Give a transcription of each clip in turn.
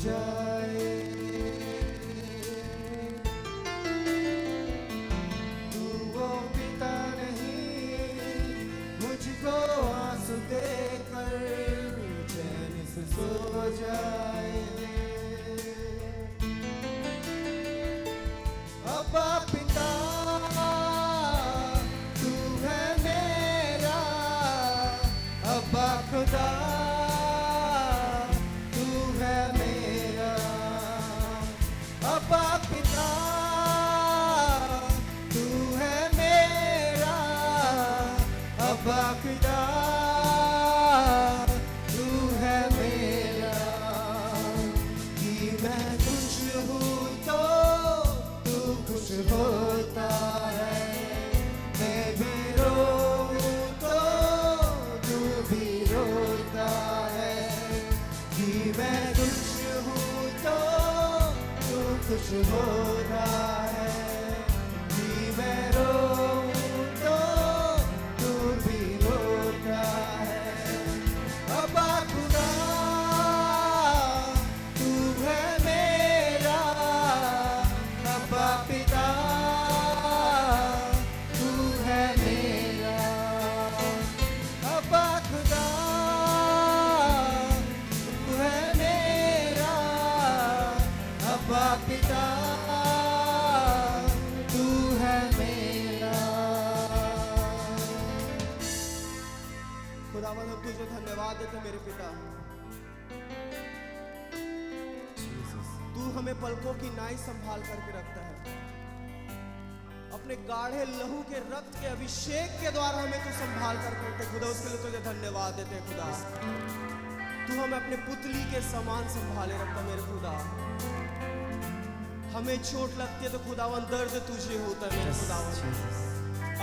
जाए। तू वो पिता नहीं मुझको आंसू देकर चैन से सो जाए। अब्बा पिता तू है मेरा, अब्बा खुदा तू है मेरा। अब्बा पिता तू है मेरा, अब्बा खुदा तू है मेरा। कि मैं खुश हूँ तो तू खुश होता है, मैं भी रोऊं तो तू भी रोता है। कि मैं खुश हूँ तो तू खुश होता है, कि मैं रोऊं तो तू भी रोता है। अब्बा खुदा तू है मेरा, अब्बा पिता तू है मेरा। अब्बा खुदा तू है मेरा, अब्बा पिता तू है मेरा। खुदावंद हम तुझे धन्यवाद देते मेरे पिता। तू हमें पलकों की नाई संभाल करके रखता है, अपने गाढ़े लहू के रक्त के अभिषेक के द्वारा हमें तू संभाल करके रखते खुदा। उसके लिए तुझे धन्यवाद देते खुदा। तू हमें अपने पुतली के समान संभाले रखता मेरे खुदा। हमें चोट लगती है तो खुदावन दर्द तुझे होता है मेरे खुदावन।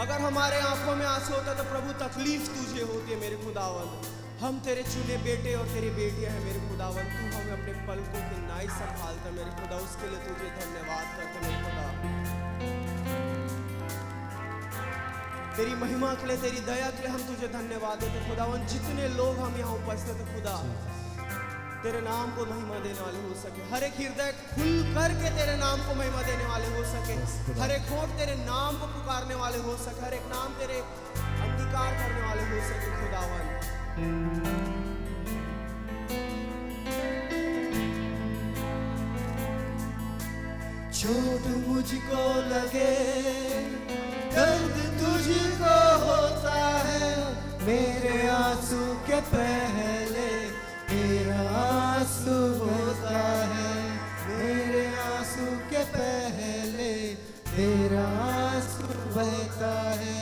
अगर हमारे आंखों में आंसू होता है तो प्रभु तकलीफ तुझे होती है मेरे खुदावन। हम तेरे चुने बेटे और तेरी बेटियां हैं मेरे खुदावन। तू हमें अपने पलकों की नाई संभालता मेरे खुदा। उसके लिए तुझे धन्यवाद करते मेरे खुदा। तेरी महिमा के लिए, तेरी दया के लिए हम तुझे धन्यवाद देते खुदावन। जितने लोग हम यहाँ उपस्थित हैं खुदा, तेरे नाम को महिमा देने वाले हो सके। हर एक हृदय खुल करके तेरे नाम को महिमा देने वाले हो सके। हर एक होठ तेरे नाम को पुकारने वाले हो सके। हर एक नाम तेरे अंगीकार करने वाले हो सके खुदावन। चोट मुझको लगे, दर्द तुझको होता है, मेरे आंसू के पहले तेरा आंसू होता है। मेरे आंसू के पहले तेरा आंसू बहता है।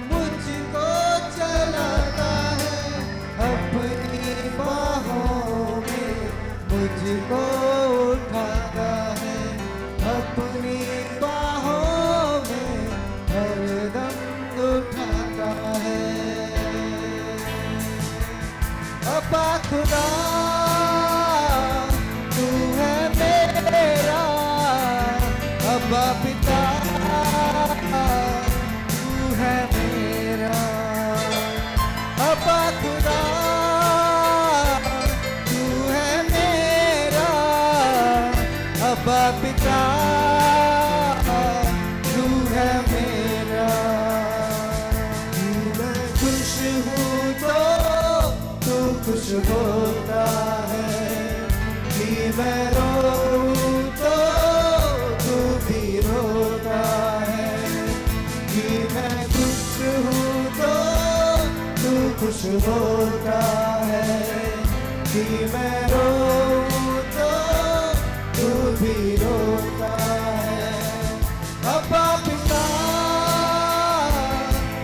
मुझको चलाता है अपनी बाहों में, मुझको उठाता है अपनी बाहों में, हरदम उठाता है। अब्बा खुदा तू है मेरा, अब्बा पिता तू है मेरा। अब्बा खुदा तू है मेरा, अब्बा पिता तू है मेरा। मैं खुश हूँ तो तू खुश होता है, कि मैं रोऊं तो तू भी रोता है। कि मैं खुश हूँ तो तू खुश होता है, कि मैं रोऊं तो तू भी रोता है। अब्बा पिता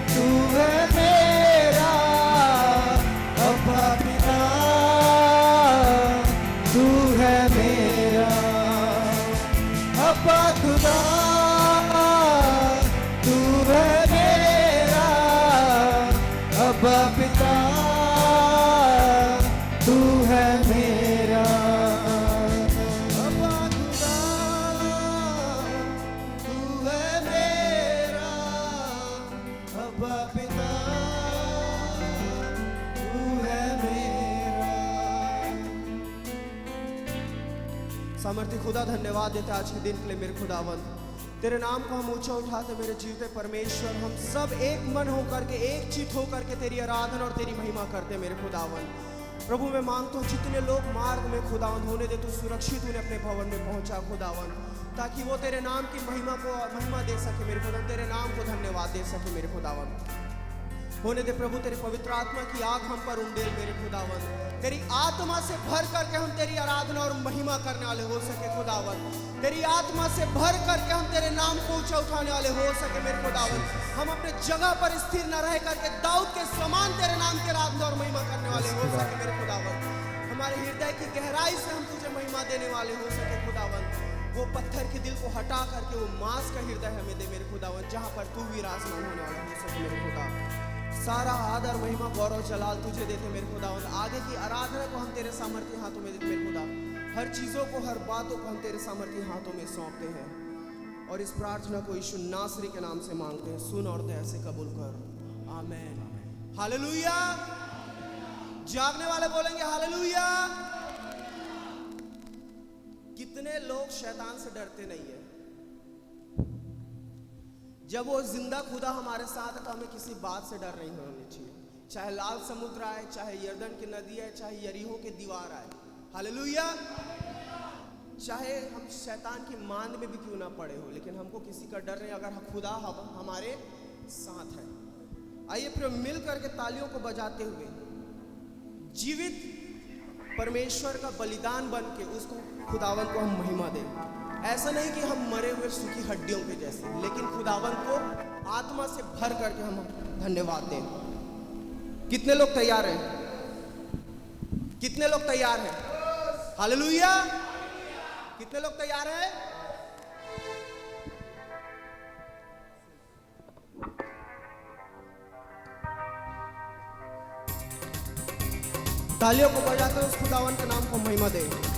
तू है मेरा, अब्बा पिता तू है मेरा। अब्बा खुदा तू है मेरा, अब्बा पिता तू है मेरा। अब्बा खुदा तू है मेरा, अब्बा पिता सामर्थ्य खुदा धन्यवाद देते आज के दिन के लिए मेरे खुदावंद। तेरे नाम को हम ऊंचा उठाते मेरे जीवते परमेश्वर। हम सब एक मन होकर के एक चित होकर के तेरी आराधना और तेरी महिमा करते मेरे खुदावंद। प्रभु मैं मांगता हूँ जितने लोग मार्ग में खुदावंद होने दे, तू सुरक्षित उन्हें अपने भवन में पहुंचा खुदावंद, ताकि वो तेरे नाम की महिमा दे सके मेरे खुदावंद, तेरे नाम को धन्यवाद दे सके मेरे खुदावंद। होने दे प्रभु तेरी पवित्र आत्मा की आग हम पर उंडेल मेरे खुदावंद। तेरी आत्मा से भर करके हम तेरी आराधना और महिमा करने वाले हो सके खुदावंद। तेरी आत्मा से भर करके हम तेरे नाम को ऊंचा उठाने वाले हो सके मेरे खुदावंद। हम अपने जगह पर स्थिर न रह करके दाऊद के समान तेरे नाम की आराधना और महिमा करने वाले हो सके मेरे खुदावंद। हमारे हृदय की गहराई से हम तुझे महिमा देने वाले हो सके खुदावंद। वो पत्थर के दिल को हटा करके वो मांस का हृदय हमें दे मेरे खुदावंद, जहां पर तू विराजमान होने वाला हो सके मेरे खुदा। सारा आदर महिमा गौरव जलाल तुझे देते मेरे खुदावंद। आगे की आराधना को हम तेरे सामर्थ्य हाथों में देते मेरे खुदा। हर चीजों को, हर बातों को हम तेरे सामर्थ्य हाथों में सौंपते हैं और इस प्रार्थना को यीशु नासरी के नाम से मांगते हैं। सुन और दया से कबूल कर, आमीन। हालेलुया। जागने वाले बोलेंगे हालेलुया। कितने लोग शैतान से डरते नहीं है? जब वो जिंदा खुदा हमारे साथ है तो हमें किसी बात से डर नहीं होनी चाहिए। चाहे लाल समुद्र आए, चाहे यरदन की नदी है, चाहे यरीहो की दीवार आए, हालेलुया। चाहे हम शैतान की मांद में भी क्यों ना पड़े हो, लेकिन हमको किसी का डर नहीं अगर खुदा हमारे साथ है। आइए फिर मिल करके तालियों को बजाते हुए जीवित परमेश्वर का बलिदान बन के उसको खुदावन को हम महिमा दें। ऐसा नहीं कि हम मरे हुए सूखी हड्डियों के जैसे, लेकिन खुदावन को आत्मा से भर करके हम धन्यवाद दें। कितने लोग तैयार हैं? कितने लोग तैयार हैं? हालेलुया। कितने लोग तैयार हैं? तालियों को बजाते उस खुदावन के नाम को महिमा दें।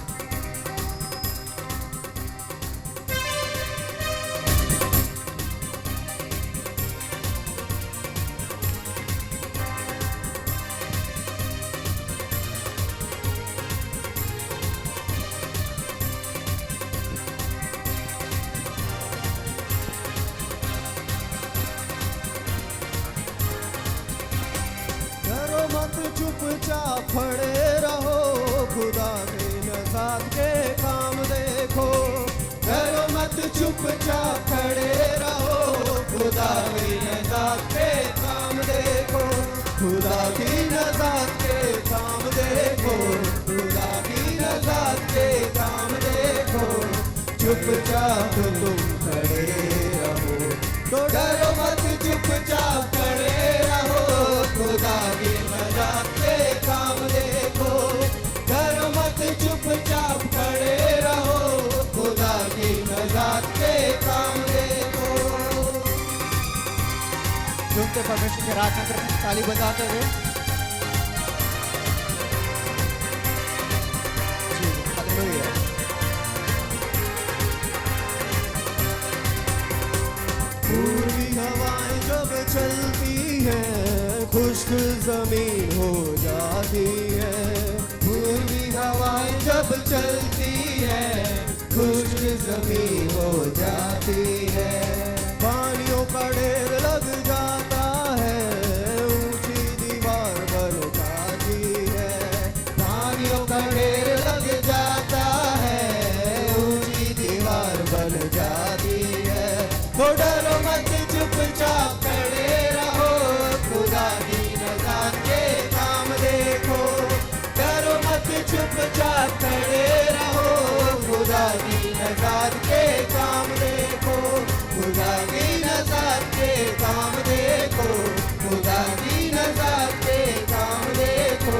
चुपचाप खड़े रहो, खुदा के नज़ात के काम देखो। डरो मत, चुपचाप खड़े रहो, खुदा की नज़ात के काम देखो। खुदा की नज़ात के काम देखो, खुदा की नज़ात के काम देखो। चुपचाप तुम खड़े रहो, तो डरो मत, चुपचाप खड़े रहो, खुदा की नज़ात के काम देखो। डरो मत, चुपचाप खड़े रहो, खुदा की नज़ात के काम देखो। झूमते परमेश्वर के आराधना करते ताली बजाते हुए हालेलुया। पूर्वी हवाएं जब चलती हैं, खुश्क जमीन हो जाती है। पूर्वी हवाएं जब चलती हैं, खुश्क जमीन हो जाती है। पानियों का ढेर लग जाता है, ऊंची दीवार बन जाती है। पानियों का ढेर लग जाता है, ऊंची दीवार बन जाती है। तो डरो मत, चुपचाप खड़े रहो, खुदा की नज़ात के काम देखो। डरो मत, चुपचाप खड़े रहो, खुदा की नज़ात के काम देखो। खुदा की नज़ात के काम देखो, खुदा की नज़ात के काम देखो।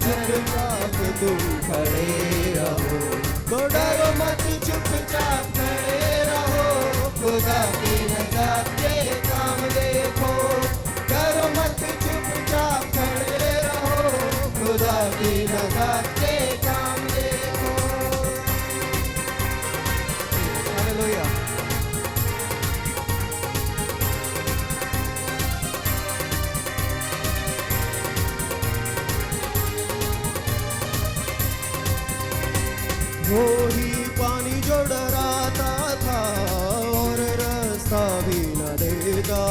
चुपचाप तुम खड़े रहो, तो डरो मत, चुपचाप खड़े रहो, खुदा की नज़ात के काम देखो। डरो मत, चुपचाप खड़े रहो, खुदा की नज़ात के काम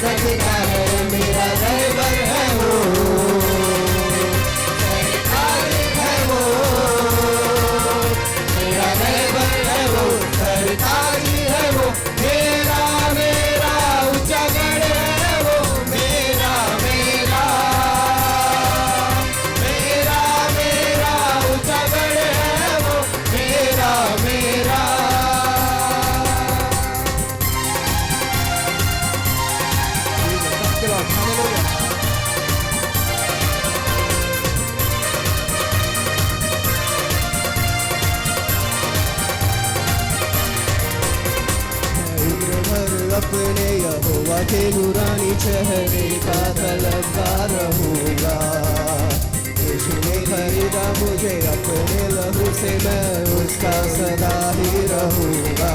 सकता है, मेरा रहबर है वो, सरताज है वो, मेरा रहबर है वो, सरताज है वो, मेरा मेरा ऊंचा गढ़ है वो, मेरा मेरा मेरा मेरा ऊंचा गढ़ है वो, मेरा मेरा। अपने यहोवा के नूरानी चेहरे का तलबगार रहूंगा, यीशु ने खरीदा मुझे अपने लहू से, मैं उसका सदा ही रहूंगा।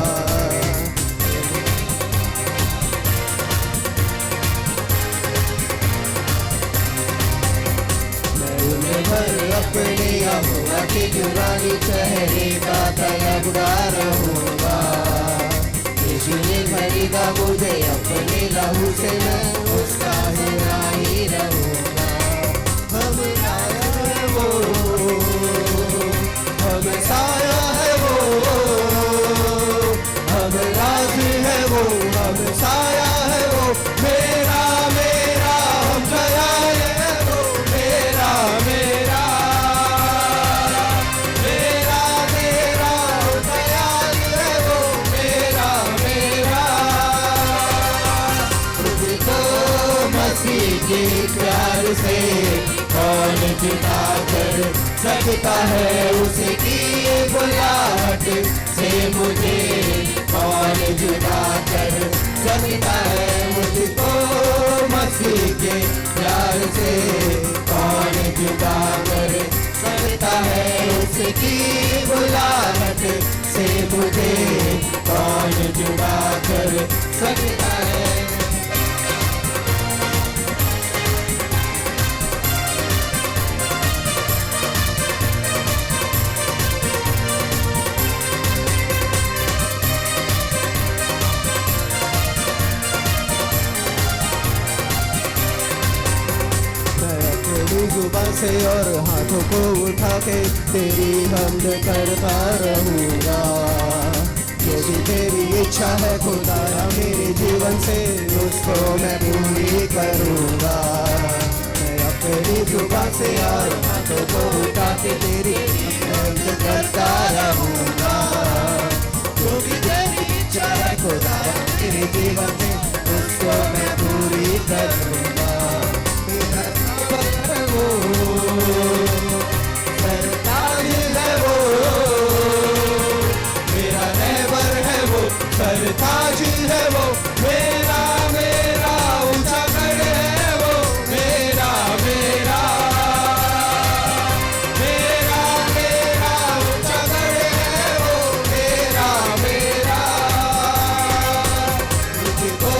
मैं उम्र भर अपने यहोवा के नूरानी चेहरे का तलबगार रहूंगा, यीशु ने खरीदा मुझे अपने लहू से, मैं उसका ही रहूंगा। हम साया है वो, हम साया है वो, हम राज है वो, हम साया है वो, मेरा मेरा हम खयाल है वो, मेरा मेरा मेरा मेरा हम खयाल है वो, मेरा मेरा। तुझको मसीह के प्यार से कौन जुदा कर सकता है, उसकी बुलाहट से मुझे कौन जुदा कर सकता है, मुझको मसीह के प्यार से कौन जुदा कर सकता है, उसकी बुलाहट से मुझे कौन जुदा कर सकता है। जुबान से और हाथों को उठा के तेरी हमद करता रहूंगा, जो भी तेरी इच्छा है खुदाया मेरे जीवन से, उसको मैं पूरी करूंगा। मैं अपनी जुबान से और हाथों को उठा के तेरी हमद करता रहूंगा, जो भी तेरी इच्छा है खुदाया मेरे जीवन से, उसको मैं पूरी करूंगा। सरताज है वो, मेरा रहबर है वो, सरताज है वो, मेरा मेरा ऊंचा गढ़ है वो, मेरा मेरा मेरा मेरा ऊंचा गढ़ है वो, मेरा मेरा। मुझको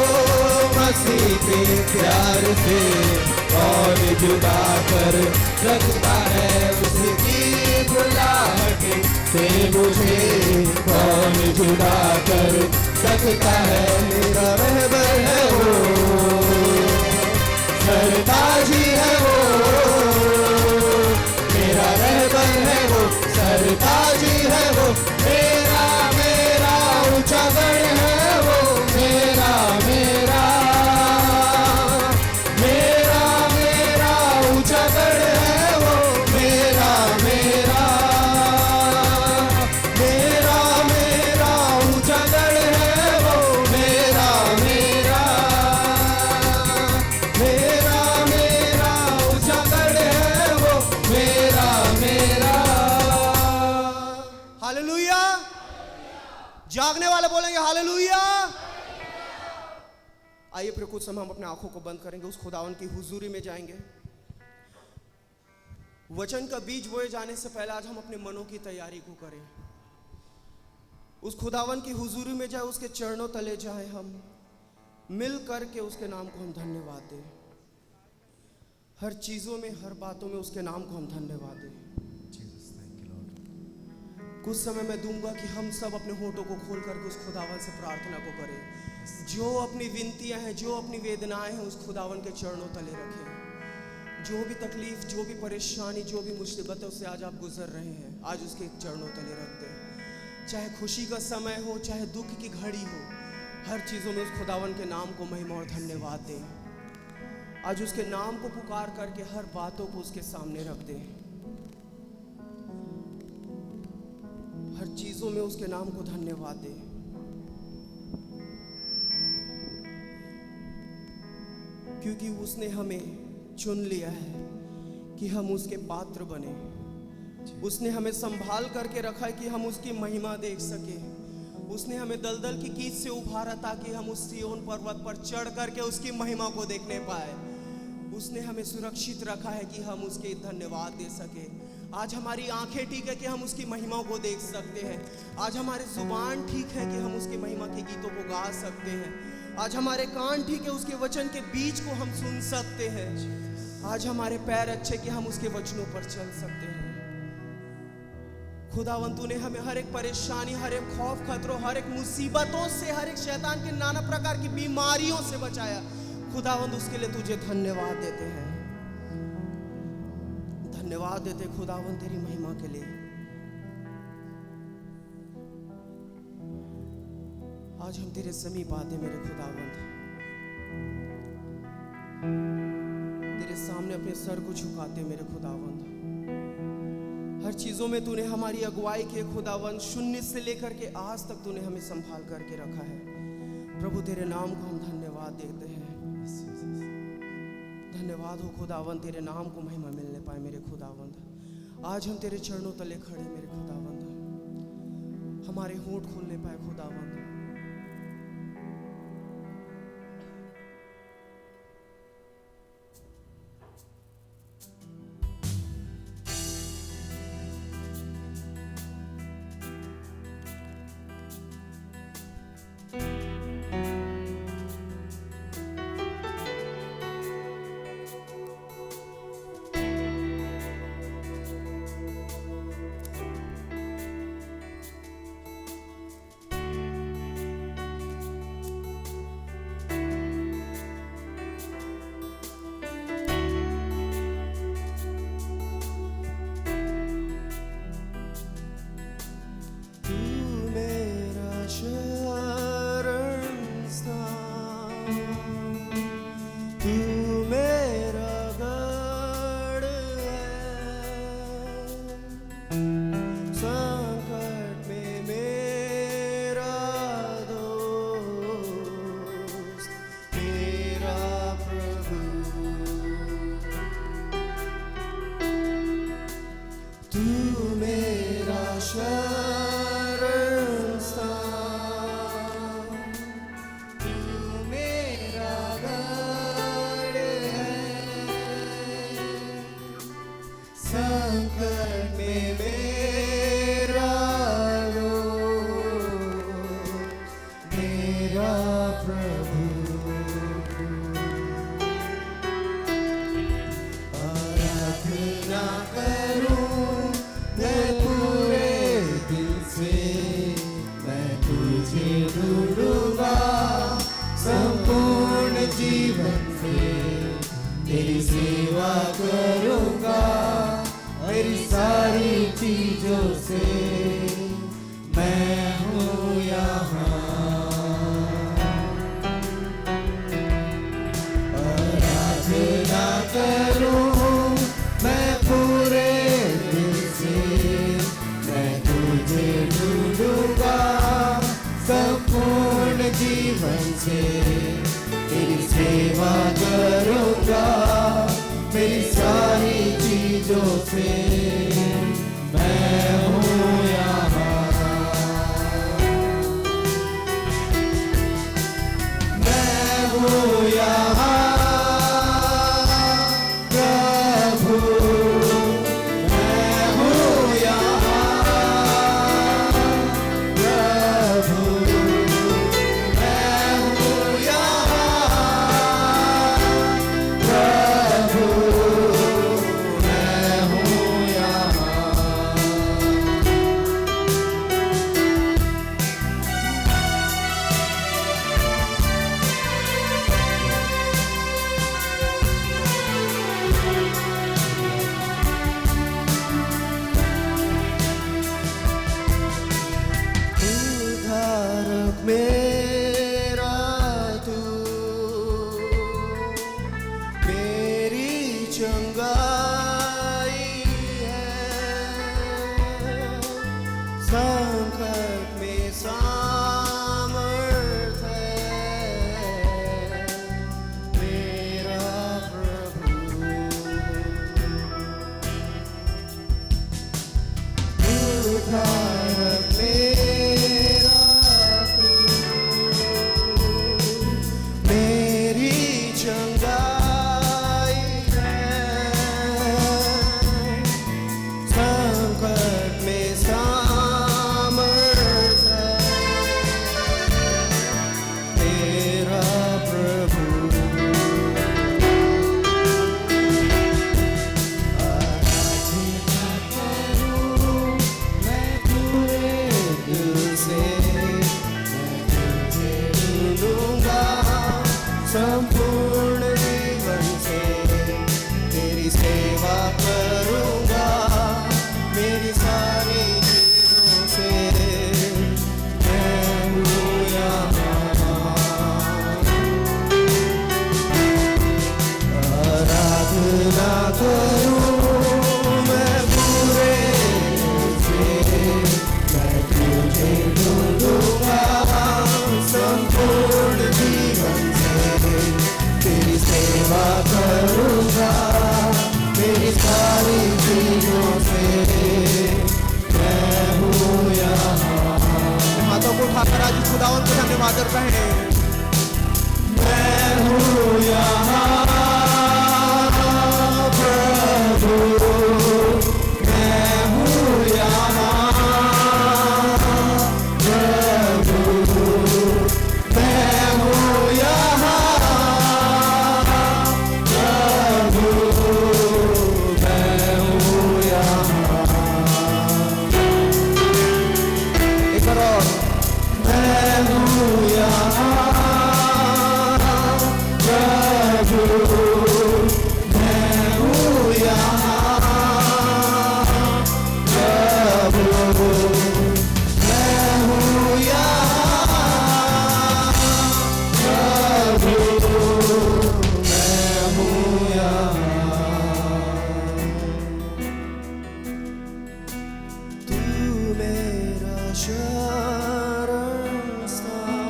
मसीह के प्यार से कौन जुदा कर सकता है, उसकी बुलाहट से मुझे कौन जुदा कर सकता है, मेरा रहबर है वो, सरताज है वो, मेरा रहबर है वो, सरताज है वो, मेरा मेरा ऊंचा गढ़ है वो, मेरा मेरा जागने वाले बोलेंगे हालेलुया। आइए फिर कुछ समय हम अपने आंखों को बंद करेंगे, उस खुदावन की हुजूरी में जाएंगे। वचन का बीज बोए जाने से पहले आज हम अपने मनों की तैयारी को करें, उस खुदावन की हुजूरी में जाए, उसके चरणों तले जाए, हम मिल करके उसके नाम को हम धन्यवाद दें। हर चीजों में, हर बातों में उसके नाम को हम धन्यवाद दें। कुछ समय मैं दूंगा कि हम सब अपने होठों को खोल करके उस खुदावन से प्रार्थना को करें। जो अपनी विनतियां हैं, जो अपनी वेदनाएं हैं, उस खुदावन के चरणों तले रखें। जो भी तकलीफ, जो भी परेशानी, जो भी मुसीबतों से आज आप गुजर रहे हैं, आज उसके चरणों तले रख दें। चाहे खुशी का समय हो, चाहे दुख की घड़ी हो, हर चीज़ों में उस खुदावन के नाम को महिमा और धन्यवाद दें। आज उसके नाम को पुकार करके हर बातों को उसके सामने रख दें। हर चीज़ों में उसके नाम को धन्यवाद दें। क्योंकि उसने हमें चुन लिया है कि हम उसके पात्र बने। उसने हमें संभाल करके रखा है कि हम उसकी महिमा देख सके। उसने हमें दलदल की कीच से उभारा ताकि हम उस सिय्योन पर्वत पर चढ़ करके उसकी महिमा को देखने पाए। उसने हमें सुरक्षित रखा है कि हम उसके धन्यवाद दे सके। आज हमारी आंखें ठीक है कि हम उसकी महिमा को देख सकते हैं। आज हमारी जुबान ठीक है कि हम उसकी महिमा के गीतों को गा सकते हैं। आज हमारे कान ठीक है, उसके वचन के बीच को हम सुन सकते हैं। आज हमारे पैर अच्छे कि हम उसके वचनों पर चल सकते हैं। खुदावंत तूने हमें हर एक परेशानी, हर एक खौफ खतरों, हर एक मुसीबतों से, हर एक शैतान के नाना प्रकार की बीमारियों से बचाया। खुदावंत उसके लिए तुझे धन्यवाद देते हैं। धन्यवाद देते खुदावंत तेरी महिमा के लिए। आज हम तेरे समीप आते मेरे खुदावंत, तेरे सामने अपने सर को झुकाते मेरे खुदावंत। हर चीज़ों में तूने हमारी अगुवाई की खुदावंत। शून्य से लेकर के आज तक तूने हमें संभाल करके रखा है। प्रभु तेरे नाम को हम धन्यवाद देते हैं। धन्यवाद हो खुदावंत, तेरे नाम को महिमा मिलने पाए मेरे खुदावंत। आज हम तेरे चरणों तले खड़े मेरे खुदावंत। हमारे होंठ खोलने पाए खुदावंत। मेरा तू मेरी चंगाई है, संकट में सामर्थ है मेरा प्रभु। उद्धारक मेरा तू मेरी चंगाई है, संकट में सामर्थ है मेरा प्रभु। आराधना करूं मैं पूरे दिल से, मैं तुझे ढूंढूंगा संपूर्ण जीवन से, तेरी सेवा करूंगा मेरी सारी चीजों से। मैं हूँ यहाँ, आराधना करूं मैं पूरे दिल से, मैं तुझे ढूंढूंगा संपूर्ण जीवन से, तेरी सेवा करूंगा मेरी सारी चीजों से। मैं हूँ यहाँ। हाथों को उठाकर आज खुदावन को धन्यवाद और कहें, मैं हूँ यहाँ प्रभु, मैं हूँ यहाँ प्रभु, मैं हूँ यहाँ प्रभु, मैं हूँ यहाँ। एक बार और, मैं हूँ यहाँ प्रभु, मैं हूँ यहाँ प्रभु, मैं हूँ यहाँ प्रभु, मैं हूँ यहाँ। तू मेरा शरण स्थान,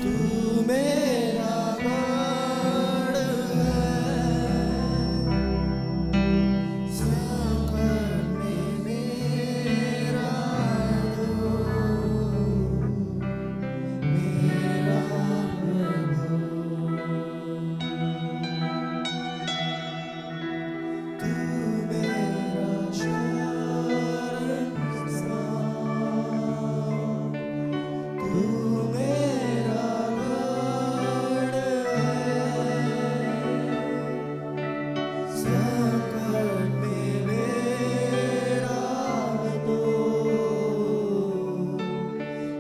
तू मेरा गढ़ है, संकट में मेरा मेरा प्रभु। तू मेरा शरण स्थान, तू मेरा गढ़ है, संकट में मेरा तो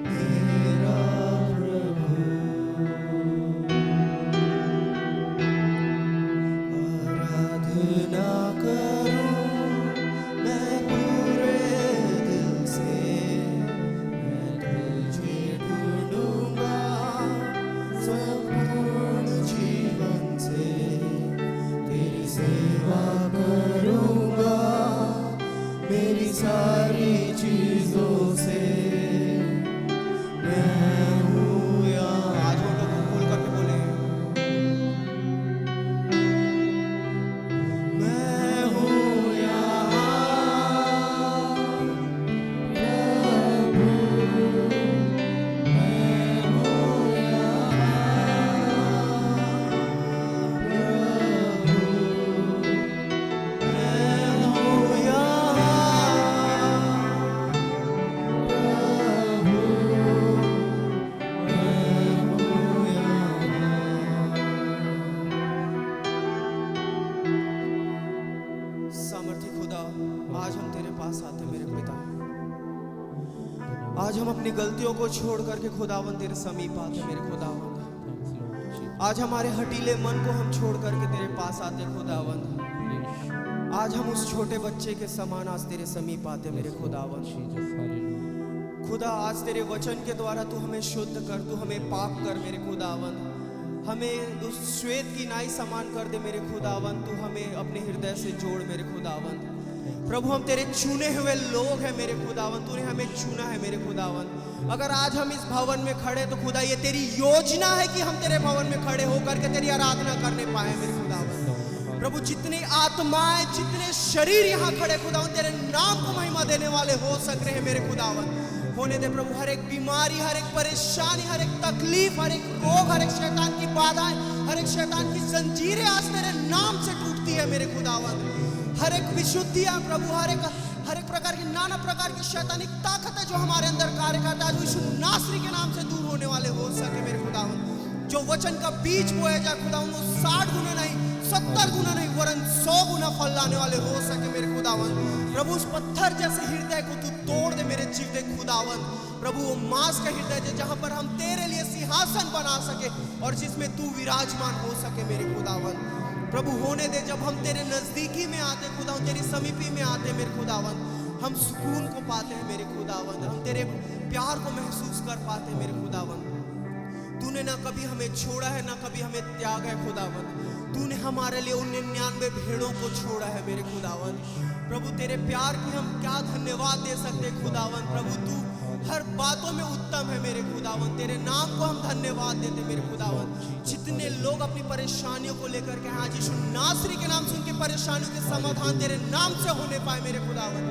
मेरा प्रभु। आराधना करूं मैं पूरे दिल से, मैं तुझे ढूंढूंगा संपूर्ण जीवन से, तेरी सेवा करूंगा मेरी सारी चीजों से। मैं हूँ यहाँ। आज हम लोग खोल करके बोले, मैं हूँ यहाँ प्रभु, मैं हूँ यहाँ प्रभु, मैं हूँ आज हम अपनी गलतियों को छोड़ करके खुदावन तेरे समीप आते मेरे खुदावन। आज हमारे हटीले मन को हम छोड़ करके तेरे पास आते खुदावन। आज हम उस छोटे बच्चे के समान आज तेरे समीप आते मेरे खुदावन। खुदा आज तेरे वचन के द्वारा तू हमें शुद्ध कर, तू हमें पाक कर मेरे खुदावंद। हमें उस श्वेत की नाई समान कर दे मेरे खुदावंद। तू हमें अपने हृदय से जोड़ मेरे खुदावंद। प्रभु हम तेरे चुने हुए लोग हैं मेरे खुदावंद। तूने हमें चुना है मेरे खुदावंद। अगर आज हम इस भवन में खड़े तो खुदा ये तेरी योजना है कि हम तेरे भवन में खड़े होकर के तेरी आराधना करने पाए मेरे खुदावंद। प्रभु जितनी आत्माएं, जितने शरीर यहाँ खड़े खुदावंद तेरे नाम को महिमा देने वाले हो सक रहे हैं मेरे खुदावंद। होने दे प्रभु, हर एक बीमारी, हर एक परेशानी, हर एक तकलीफ, हर एक रोग, हर एक शैतान की बाधाएं, हर एक शैतान की जंजीरें आज तेरे नाम से टूटती है मेरे खुदावंद। हर एक विशुद्धियां प्रभु, हर एक प्रकार की नाना प्रकार की शैतानिक ताकत है जो हमारे अंदर कार्य करता है, आज यीशु नासरी के नाम से दूर होने वाले हो सके मेरे खुदावंद। जो वचन का बीज बोया जाए खुदावंद वो 60 गुना नहीं, 70 गुना नहीं, वरन 100 गुना फल लाने वाले हो सके मेरे खुदावंद। प्रभु उस पत्थर जैसे हृदय को तू तोड़ दे मेरे जीवते खुदावंद। प्रभु वो मांस का हृदय है जहां पर हम तेरे लिए सिंहासन बना सके और जिसमें तू विराजमान हो सके मेरे खुदावंद। प्रभु होने दे, जब हम तेरे नजदीकी में आते खुदावंद, तेरी समीपी में आते मेरे खुदावंद, हम सुकून को पाते हैं मेरे खुदावंद। हम तेरे प्यार को महसूस कर पाते हैं मेरे खुदावंद। तूने ना कभी हमें छोड़ा है, ना कभी हमें त्याग है खुदावंद। तूने हमारे लिए उन 99 भेड़ों को छोड़ा है मेरे खुदावंद। प्रभु तेरे प्यार की हम क्या धन्यवाद दे सकते खुदावंद। प्रभु तू हर बातों में उत्तम है मेरे खुदावंद। तेरे नाम को हम धन्यवाद देते मेरे खुदावंद। जितने लोग अपनी परेशानियों को लेकर के आज यीशु नासरी के नाम से उनकी परेशानियों के समाधान तेरे नाम से होने पाए मेरे खुदावंद।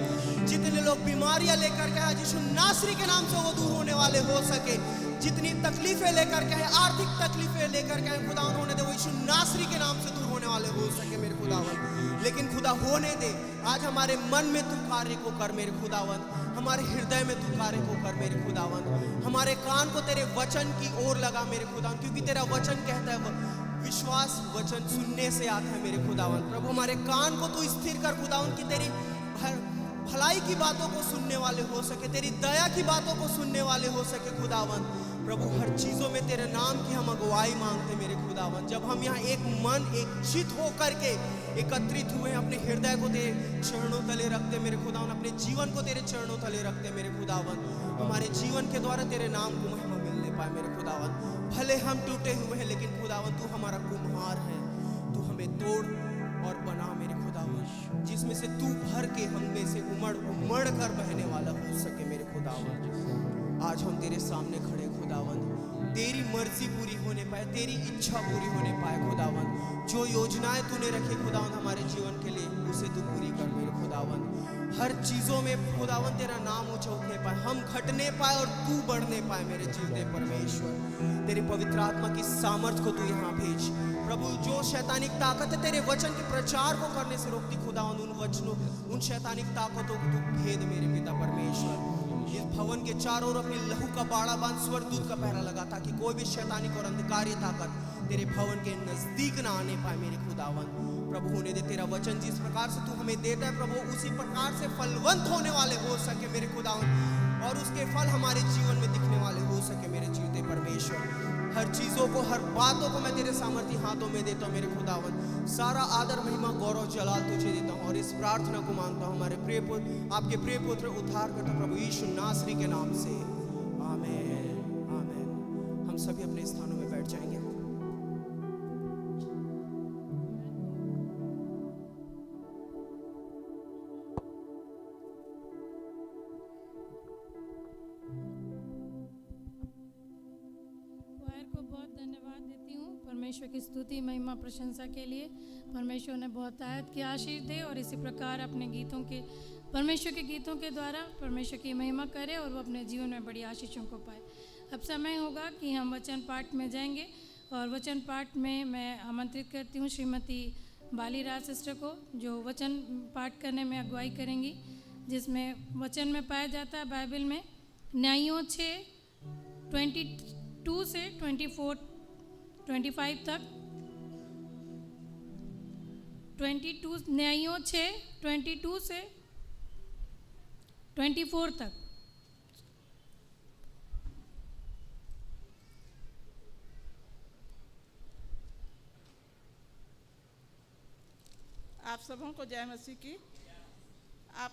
जितने लोग बीमारियां लेकर के आज यीशु नासरी के नाम से वो दूर होने वाले हो सके। जितनी तकलीफें लेकर के, आर्थिक तकलीफें लेकर के खुदावंद होने दे वो यीशु नासरी के नाम से दूर होने वाले हो सके मेरे खुदावंद। लेकिन खुदा होने दे, आज हमारे मन में तू कार्य को कर मेरे खुदावंद। हमारे हृदय में तू कार्य को कर मेरे खुदावंद। हमारे कान को तेरे वचन की ओर लगा मेरे खुदावंद, क्योंकि तेरा वचन कहता है विश्वास वचन सुनने से आता है मेरे खुदावंद। प्रभु हमारे कान को तू स्थिर कर खुदावंद कि तेरी भलाई की बातों को सुनने वाले हो सके, तेरी दया की बातों को सुनने वाले हो सके खुदावंद। प्रभु हर चीजों में तेरे नाम की हम अगुवाई मांगते मेरे खुदावंद। जब हम यहाँ एक मन, एक चित होकर के एकत्रित हुए, अपने हृदय को तेरे चरणों तले रखते मेरे खुदावंद, अपने जीवन को तेरे चरणों तले रखते मेरे खुदावंद। हमारे जीवन के द्वारा तेरे नाम को महिमा मिलने पाए मेरे खुदावंद। भले हम टूटे हुए हैं लेकिन खुदावंद तू हमारा कुम्हार है। तू हमें तोड़ और बना मेरे खुदावंद, जिसमें से तू भर के हम में से उमड़ कर बहने वाला हो सके मेरे खुदावंद। आज हम तेरे सामने खड़े खुदावंद, तेरी मर्जी पूरी होने पाए, तेरी इच्छा पूरी होने पाए खुदावंद। जो योजनाएं तूने रखी खुदावंद हमारे जीवन के लिए, उसे तू पूरी कर मेरे खुदावंद। हर चीजों में खुदावंद तेरा नाम ऊंचा उठने पाए, हम घटने पाए और तू बढ़ने पाए मेरे जीवते परमेश्वर। तेरे पवित्र आत्मा की सामर्थ को तू यहाँ भेज प्रभु। जो शैतानिक ताकत है तेरे वचन के प्रचार को करने से रोकती खुदावंद, उन वचनों, उन शैतानिक ताकतों को तू भेद मेरे पिता परमेश्वर। इस भवन के चारों ओर अपनी लहू का बाड़ा बांध स्वर्गदूत का पहरा लगा, ताकि कोई भी शैतानिक और अंधकारी ताकत तेरे भवन के नजदीक ना आने पाए मेरे खुदावंद। प्रभु होने दे, तेरा वचन जिस प्रकार से तू हमें देता है प्रभु, उसी प्रकार से फलवंत होने वाले हो सके मेरे खुदावंद, और उसके फल हमारे जीवन में दिखने वाले हो सके मेरे जीवते परमेश्वर। हर चीजों को, हर बातों को मैं तेरे सामर्थी हाथों में देता हूँ मेरे खुदावंद। सारा आदर, महिमा, गौरव, जलाल तुझे देता हूँ और इस प्रार्थना को मांगता हूँ हमारे प्रिय पुत्र, आपके प्रिय पुत्र उद्धार करता प्रभु यीशु नासरी के नाम से, आमीन आमीन। हम सभी अपने स्थानों में बैठ जाएंगे। परमेश्वर की स्तुति, महिमा, प्रशंसा के लिए। परमेश्वर ने बहुत आयत की आशीष दे और इसी प्रकार अपने गीतों के, परमेश्वर के गीतों के द्वारा परमेश्वर की महिमा करे और वो अपने जीवन में बड़ी आशीषों को पाए। अब समय होगा कि हम वचन पाठ में जाएंगे और वचन पाठ में मैं आमंत्रित करती हूँ श्रीमती बालीराज सिस्टर को, जो वचन पाठ करने में अगुवाई करेंगी, जिसमें वचन में पाया जाता है बाइबल में न्यायों 6:22 से 25 तक। 22 न्यायों 6:22 से 24 तक। आप सबों को जय मसीह की। आप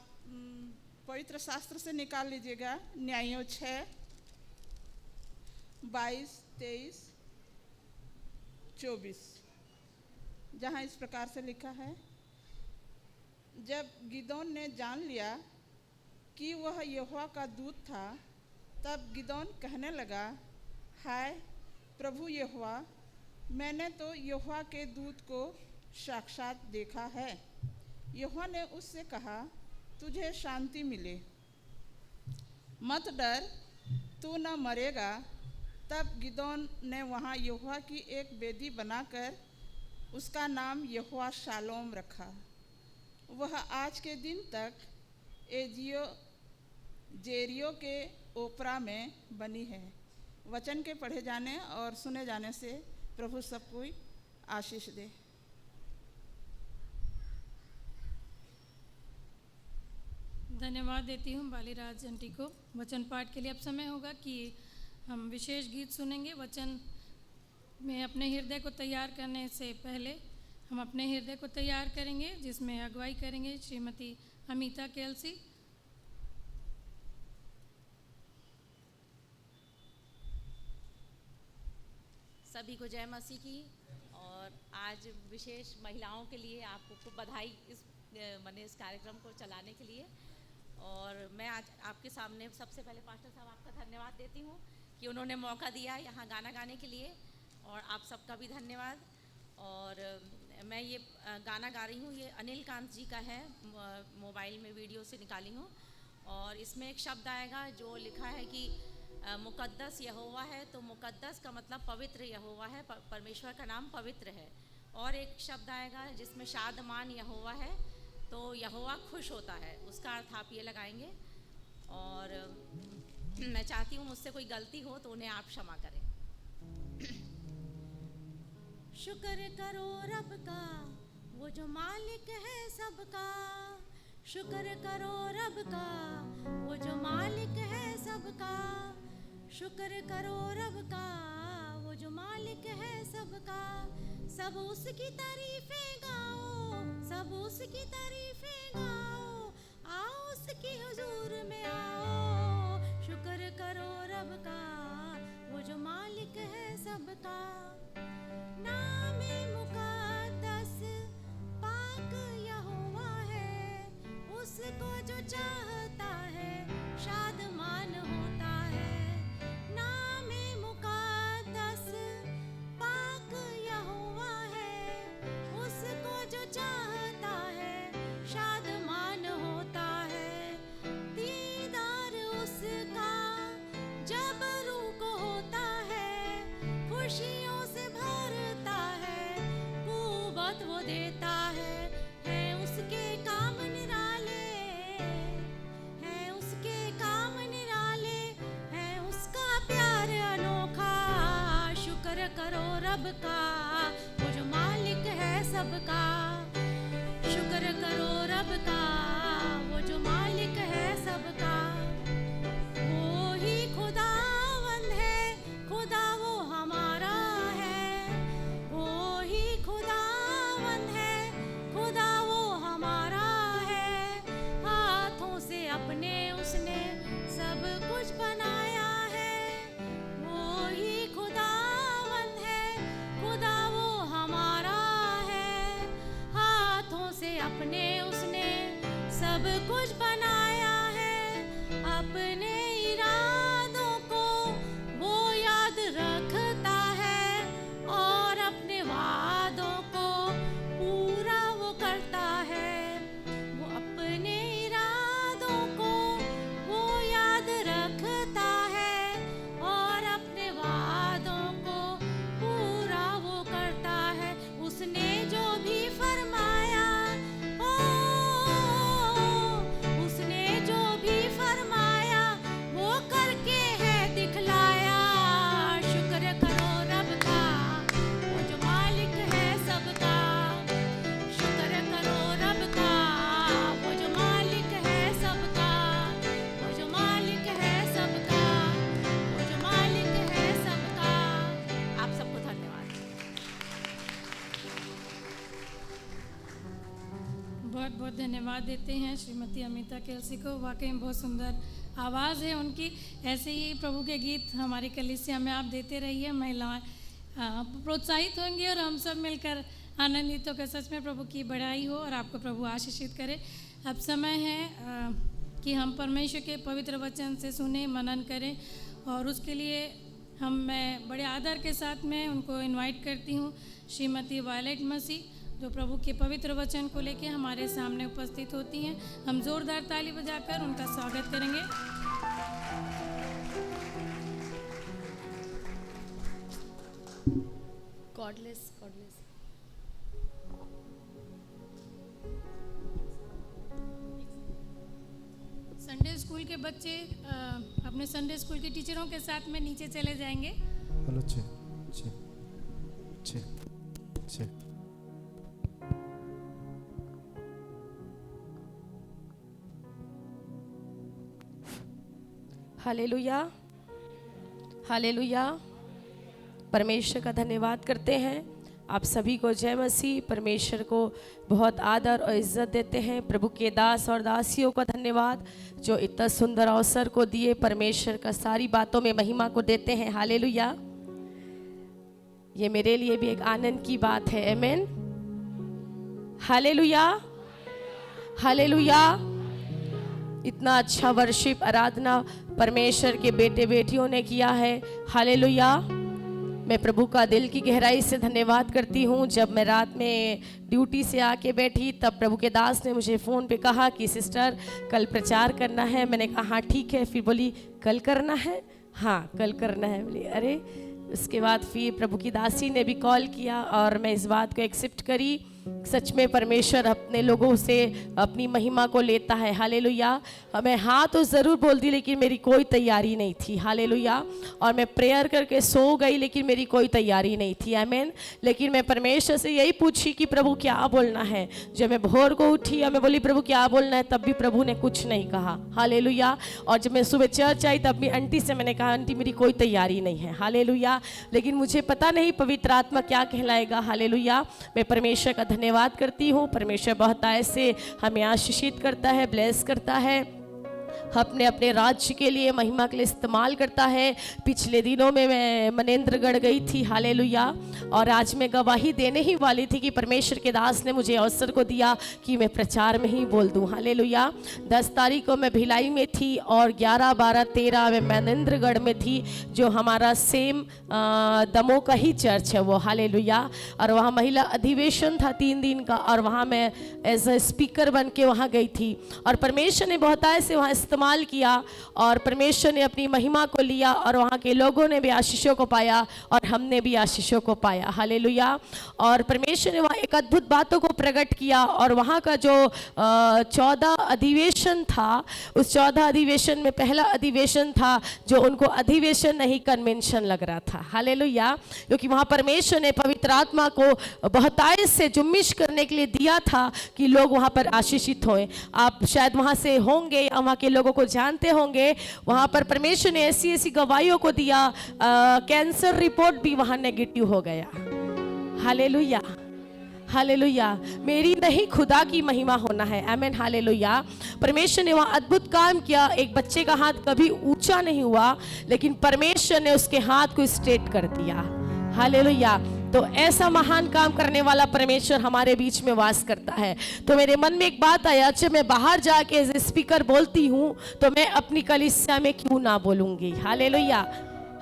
पवित्र शास्त्र से निकाल लीजिएगा, न्यायों 6, 22, 23, 24, जहाँ इस प्रकार से लिखा है, जब गिदोन ने जान लिया कि वह यहोवा का दूत था, तब गिदोन कहने लगा, हाय प्रभु यहोवा, मैंने तो यहोवा के दूत को साक्षात देखा है। यहोवा ने उससे कहा, तुझे शांति मिले, मत डर, तू न मरेगा। तब गिदोन ने वहाँ यहोवा की एक वेदी बनाकर उसका नाम यहोवा शालोम रखा। वह आज के दिन तक जेरियो के ओपरा में बनी है। वचन के पढ़े जाने और सुने जाने से प्रभु सबको आशीष दे। धन्यवाद देती हूँ बालीराज आंटी को। वचन पाठ के लिए अब समय होगा कि हम विशेष गीत सुनेंगे। वचन में अपने हृदय को तैयार करने से पहले हम अपने हृदय को तैयार करेंगे, जिसमें अगुवाई करेंगे श्रीमती अमिता केलसी। सभी को जय मसीह की। और आज विशेष महिलाओं के लिए आपको बधाई इस इस कार्यक्रम को चलाने के लिए। और मैं आज आपके सामने सबसे पहले पास्टर साहब आपका धन्यवाद देती हूँ कि उन्होंने मौका दिया यहाँ गाना गाने के लिए, और आप सबका भी धन्यवाद। और मैं ये गाना गा रही हूँ, ये अनिल कांत जी का है, मोबाइल में वीडियो से निकाली हूँ। और इसमें एक शब्द आएगा जो लिखा है कि मुकद्दस यहोवा है, तो मुकद्दस का मतलब पवित्र यहोवा है, परमेश्वर का नाम पवित्र है। और एक शब्द आएगा जिसमें शादमान यहोवा है, तो यहोवा खुश होता है, उसका अर्थ आप ये लगाएंगे। और मैं चाहती हूँ मुझसे कोई गलती हो तो उन्हें आप क्षमा करें। शुक्र करो रब का, वो जो मालिक है सबका। शुक्र करो रब का, वो जो मालिक है सबका। शुक्र करो रब का, वो जो मालिक है सबका। सब उसकी तारीफें गाओ, सब उसकी तारीफें गाओ, आओ उसकी हुजूर में आओ। शुक्र करो रब का, वो जो मालिक है सबका। नामे मुकद्दस पाक यहोवा है, उसको जो चाहता है शादमान होता है। नामे मुकद्दस पाक यहोवा है, उसको जो चाहता है शादमान होता है। दीदार उसका जब रूह को होता है, खुशियों से भरता है, कुव्वत वो देता है। उसके काम निराले, है उसके काम निराले, है उसका प्यार अनोखा। शुक्र करो रब का, वो जो मालिक है सबका। शुक्र करो रब का, वो जो मालिक है सबका। वो ही खुदावंद है, खुदा वो हमारा है। वो ही खुदावंद है, खुदा वो हमारा है। हाथों से अपने उसने सब कुछ बनाया है। वो ही खुदावंद है, खुदा वो हमारा है। हाथों से अपने उसने बहुत धन्यवाद देते हैं श्रीमती अमिता केलसी को। वाकई में बहुत सुंदर आवाज़ है उनकी। ऐसे ही प्रभु के गीत हमारी कलीसिया में आप देते रहिए, महिलाएं प्रोत्साहित होंगी और हम सब मिलकर आनंदित होकर सच में प्रभु की बढ़ाई हो और आपको प्रभु आशीषित करे। अब समय है कि हम परमेश्वर के पवित्र वचन से सुने, मनन करें, और उसके लिए मैं बड़े आदर के साथ में उनको इनवाइट करती हूँ श्रीमती वायलेट मसीह, जो प्रभु के पवित्र वचन को लेके हमारे सामने उपस्थित होती हैं। हम जोरदार ताली बजाकर उनका स्वागत करेंगे। गॉडलेस संडे स्कूल के बच्चे अपने संडे स्कूल के टीचरों के साथ में नीचे चले जाएंगे। हेलो चे चे चे चे हालेलुया, हालेलुया। परमेश्वर का धन्यवाद करते हैं। आप सभी को जय मसीह। परमेश्वर को बहुत आदर और इज्जत देते हैं। प्रभु के दास और दासियों का धन्यवाद जो इतना सुंदर अवसर को दिए परमेश्वर का सारी बातों में महिमा को देते हैं। हालेलुया। ये मेरे लिए भी एक आनंद की बात है। आमीन। Hallelujah, hallelujah. इतना अच्छा वर्शिप आराधना परमेश्वर के बेटे बेटियों ने किया है। हालेलुया। मैं प्रभु का दिल की गहराई से धन्यवाद करती हूँ। जब मैं रात में ड्यूटी से आके बैठी तब प्रभु के दास ने मुझे फ़ोन पे कहा कि सिस्टर कल प्रचार करना है। मैंने कहा हाँ ठीक है। फिर बोली कल करना है? हाँ कल करना है। बोली अरे। उसके बाद फिर प्रभु की दासी ने भी कॉल किया और मैं इस बात को एक्सेप्ट करी। सच में परमेश्वर अपने लोगों से अपनी महिमा को लेता है। हालेलुया। मैं हाँ तो ज़रूर बोल दी लेकिन मेरी कोई तैयारी नहीं थी। हालेलुया। और मैं प्रेयर करके सो गई लेकिन मेरी कोई तैयारी नहीं थी। आमीन। लेकिन मैं परमेश्वर से यही पूछी कि प्रभु क्या बोलना है। जब मैं भोर को उठी और मैं बोली प्रभु क्या बोलना है, तब भी प्रभु ने कुछ नहीं कहा। हालेलुया। और जब मैं सुबह चर्च आई तब भी आंटी से मैंने कहा आंटी मेरी कोई तैयारी नहीं है। हालेलुया। लेकिन मुझे पता नहीं पवित्र आत्मा क्या कहलाएगा। हालेलुया। मैं परमेश्वर का धन्यवाद करती हूँ। परमेश्वर बहुत ऐसे हमें आशीषित करता है, ब्लेस करता है, अपने अपने राज्य के लिए महिमा के लिए इस्तेमाल करता है। पिछले दिनों में मैं मनेंद्रगढ़ गई थी। हालेलुया। और आज मैं गवाही देने ही वाली थी कि परमेश्वर के दास ने मुझे अवसर को दिया कि मैं प्रचार में ही बोल दूं। हालेलुया। 10 तारीख को मैं भिलाई में थी और 11, 12, 13 में मनेंद्रगढ़ में थी, जो हमारा सेम दमोह का ही चर्च है वो। हालेलुया। और वहाँ महिला अधिवेशन था 3 दिन का और वहाँ मैं एज ए स्पीकर बन के वहाँ गई थी। और परमेश्वर ने बहुत ऐसे वहाँ इस्तेमाल किया और परमेश्वर ने अपनी महिमा को लिया और वहाँ के लोगों ने भी आशीषों को पाया और हमने भी आशीषों को पाया। हालेलुया। और परमेश्वर ने वहाँ एक अद्भुत बातों को प्रकट किया और वहाँ का जो 14 अधिवेशन था, उस 14 अधिवेशन में पहला अधिवेशन था जो उनको अधिवेशन नहीं कन्वेंशन लग रहा था। हालेलुया। क्योंकि वहाँ परमेश्वर ने पवित्र आत्मा को बहुतायत से जुम्मिश करने के लिए दिया था कि लोग वहाँ पर आशीषित हों। आप शायद वहाँ से होंगे, वहाँ के लोगों को जानते होंगे। वहाँ पर परमेश्वर ने ऐसी ऐसी गवाहियों को दिया, कैंसर रिपोर्ट भी वहाँ नेगेटिव हो गया। Hallelujah, hallelujah. मेरी नहीं खुदा की महिमा होना है। आमीन। हालेलुया। परमेश्वर ने वहाँ अद्भुत काम किया। एक बच्चे का हाथ कभी ऊंचा नहीं हुआ लेकिन परमेश्वर ने उसके हाथ को स्ट्रेट कर दिया। हालेलुया। तो ऐसा महान काम करने वाला परमेश्वर हमारे बीच में वास करता है। तो मेरे मन में एक बात आया, जब मैं बाहर जाके एज ए स्पीकर बोलती हूँ तो मैं अपनी कलीसिया में क्यों ना बोलूँगी। Hallelujah,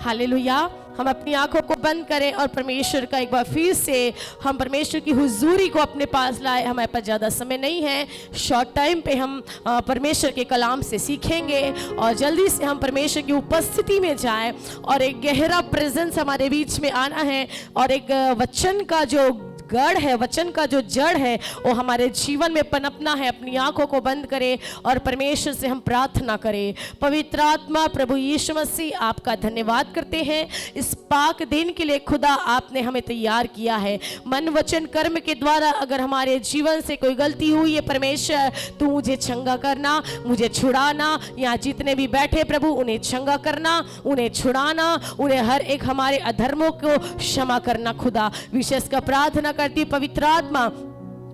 hallelujah. हम अपनी आंखों को बंद करें और परमेश्वर का एक बार फिर से हम परमेश्वर की हुजूरी को अपने पास लाए। हमारे पास ज़्यादा समय नहीं है, शॉर्ट टाइम पे हम परमेश्वर के कलाम से सीखेंगे और जल्दी से हम परमेश्वर की उपस्थिति में जाएं और एक गहरा प्रेजेंस हमारे बीच में आना है और एक वचन का जो गढ़ है, वचन का जो जड़ है वो हमारे जीवन में पनपना है। अपनी आंखों को बंद करें और परमेश्वर से हम प्रार्थना करें। पवित्र आत्मा प्रभु यीशु मसीह आपका धन्यवाद करते हैं इस पाक दिन के लिए। खुदा आपने हमें तैयार किया है। मन वचन कर्म के द्वारा अगर हमारे जीवन से कोई गलती हुई है परमेश्वर तू मुझे क्षमा करना, मुझे छुड़ाना। यहाँ जितने भी बैठे प्रभु उन्हें क्षमा करना, उन्हें छुड़ाना, उन्हें हर एक हमारे अधर्मों को क्षमा करना। खुदा विशेष का प्रार्थना करती पवित्र आत्मा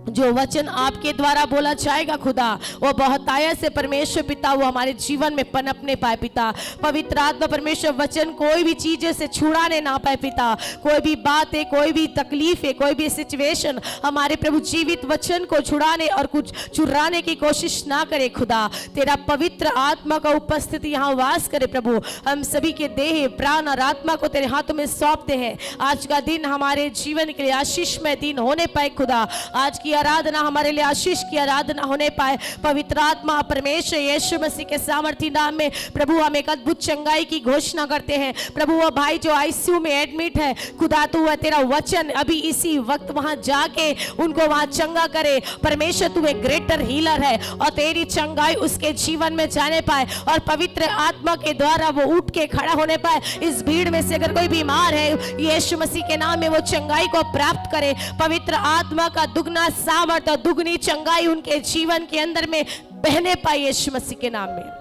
जो वचन आपके द्वारा बोला जाएगा खुदा, वो बहुतायत से परमेश्वर पिता वो हमारे जीवन में पनपने पाए पिता। पवित्र आत्मा परमेश्वर वचन कोई भी चीजें से छुड़ाने ना पाए पिता। कोई भी बात है, कोई भी तकलीफ है, कोई भी सिचुएशन हमारे प्रभु जीवित वचन को छुड़ाने और कुछ चुराने की कोशिश ना करे खुदा। तेरा पवित्र आत्मा का उपस्थिति यहाँ वास करे प्रभु। हम सभी के देह प्राण और आत्मा को तेरे हाथों में सौंपते हैं। आज का दिन हमारे जीवन के लिए आशीषमय दिन होने पाए खुदा। आज की आराधना हमारे लिए आशीष की आराधना होने पाए। पवित्र आत्मा परमेश्वर यीशु मसीह के सामर्थी नाम में प्रभु हम एक अद्भुत चंगाई की घोषणा करते हैं। प्रभु वो भाई जो आईसीयू में एडमिट है खुदा, तू है तेरा वचन अभी इसी वक्त वहां जाके उनको वहां चंगा करे। परमेश्वर तू एक ग्रेटर हीलर है और तेरी चंगाई उसके जीवन में जाने पाए और पवित्र आत्मा के द्वारा वो उठ के खड़ा होने पाए। इस भीड़ में से अगर कोई बीमार है, यीशु मसीह के नाम में वो चंगाई को प्राप्त करे। पवित्र आत्मा का दुगना सामर्थ और दुगनी चंगाई उनके जीवन के अंदर में बहने पाए यीशु मसीह के नाम में।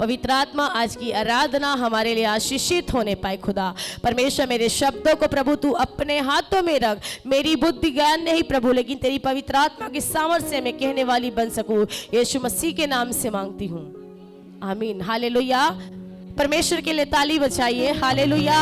पवित्र आत्मा आज की आराधना हमारे लिए आशीषित होने पाए खुदा। परमेश्वर मेरे शब्दों को प्रभु तू अपने हाथों में रख। मेरी बुद्धि ज्ञान नहीं प्रभु, लेकिन तेरी पवित्र आत्मा की सामर्थ्य से मैं कहने वाली बन सकूं। यीशु मसीह के नाम से मांगती हूं, आमीन। हालेलुया। परमेश्वर के लिए ताली बजाइए। हालेलुया।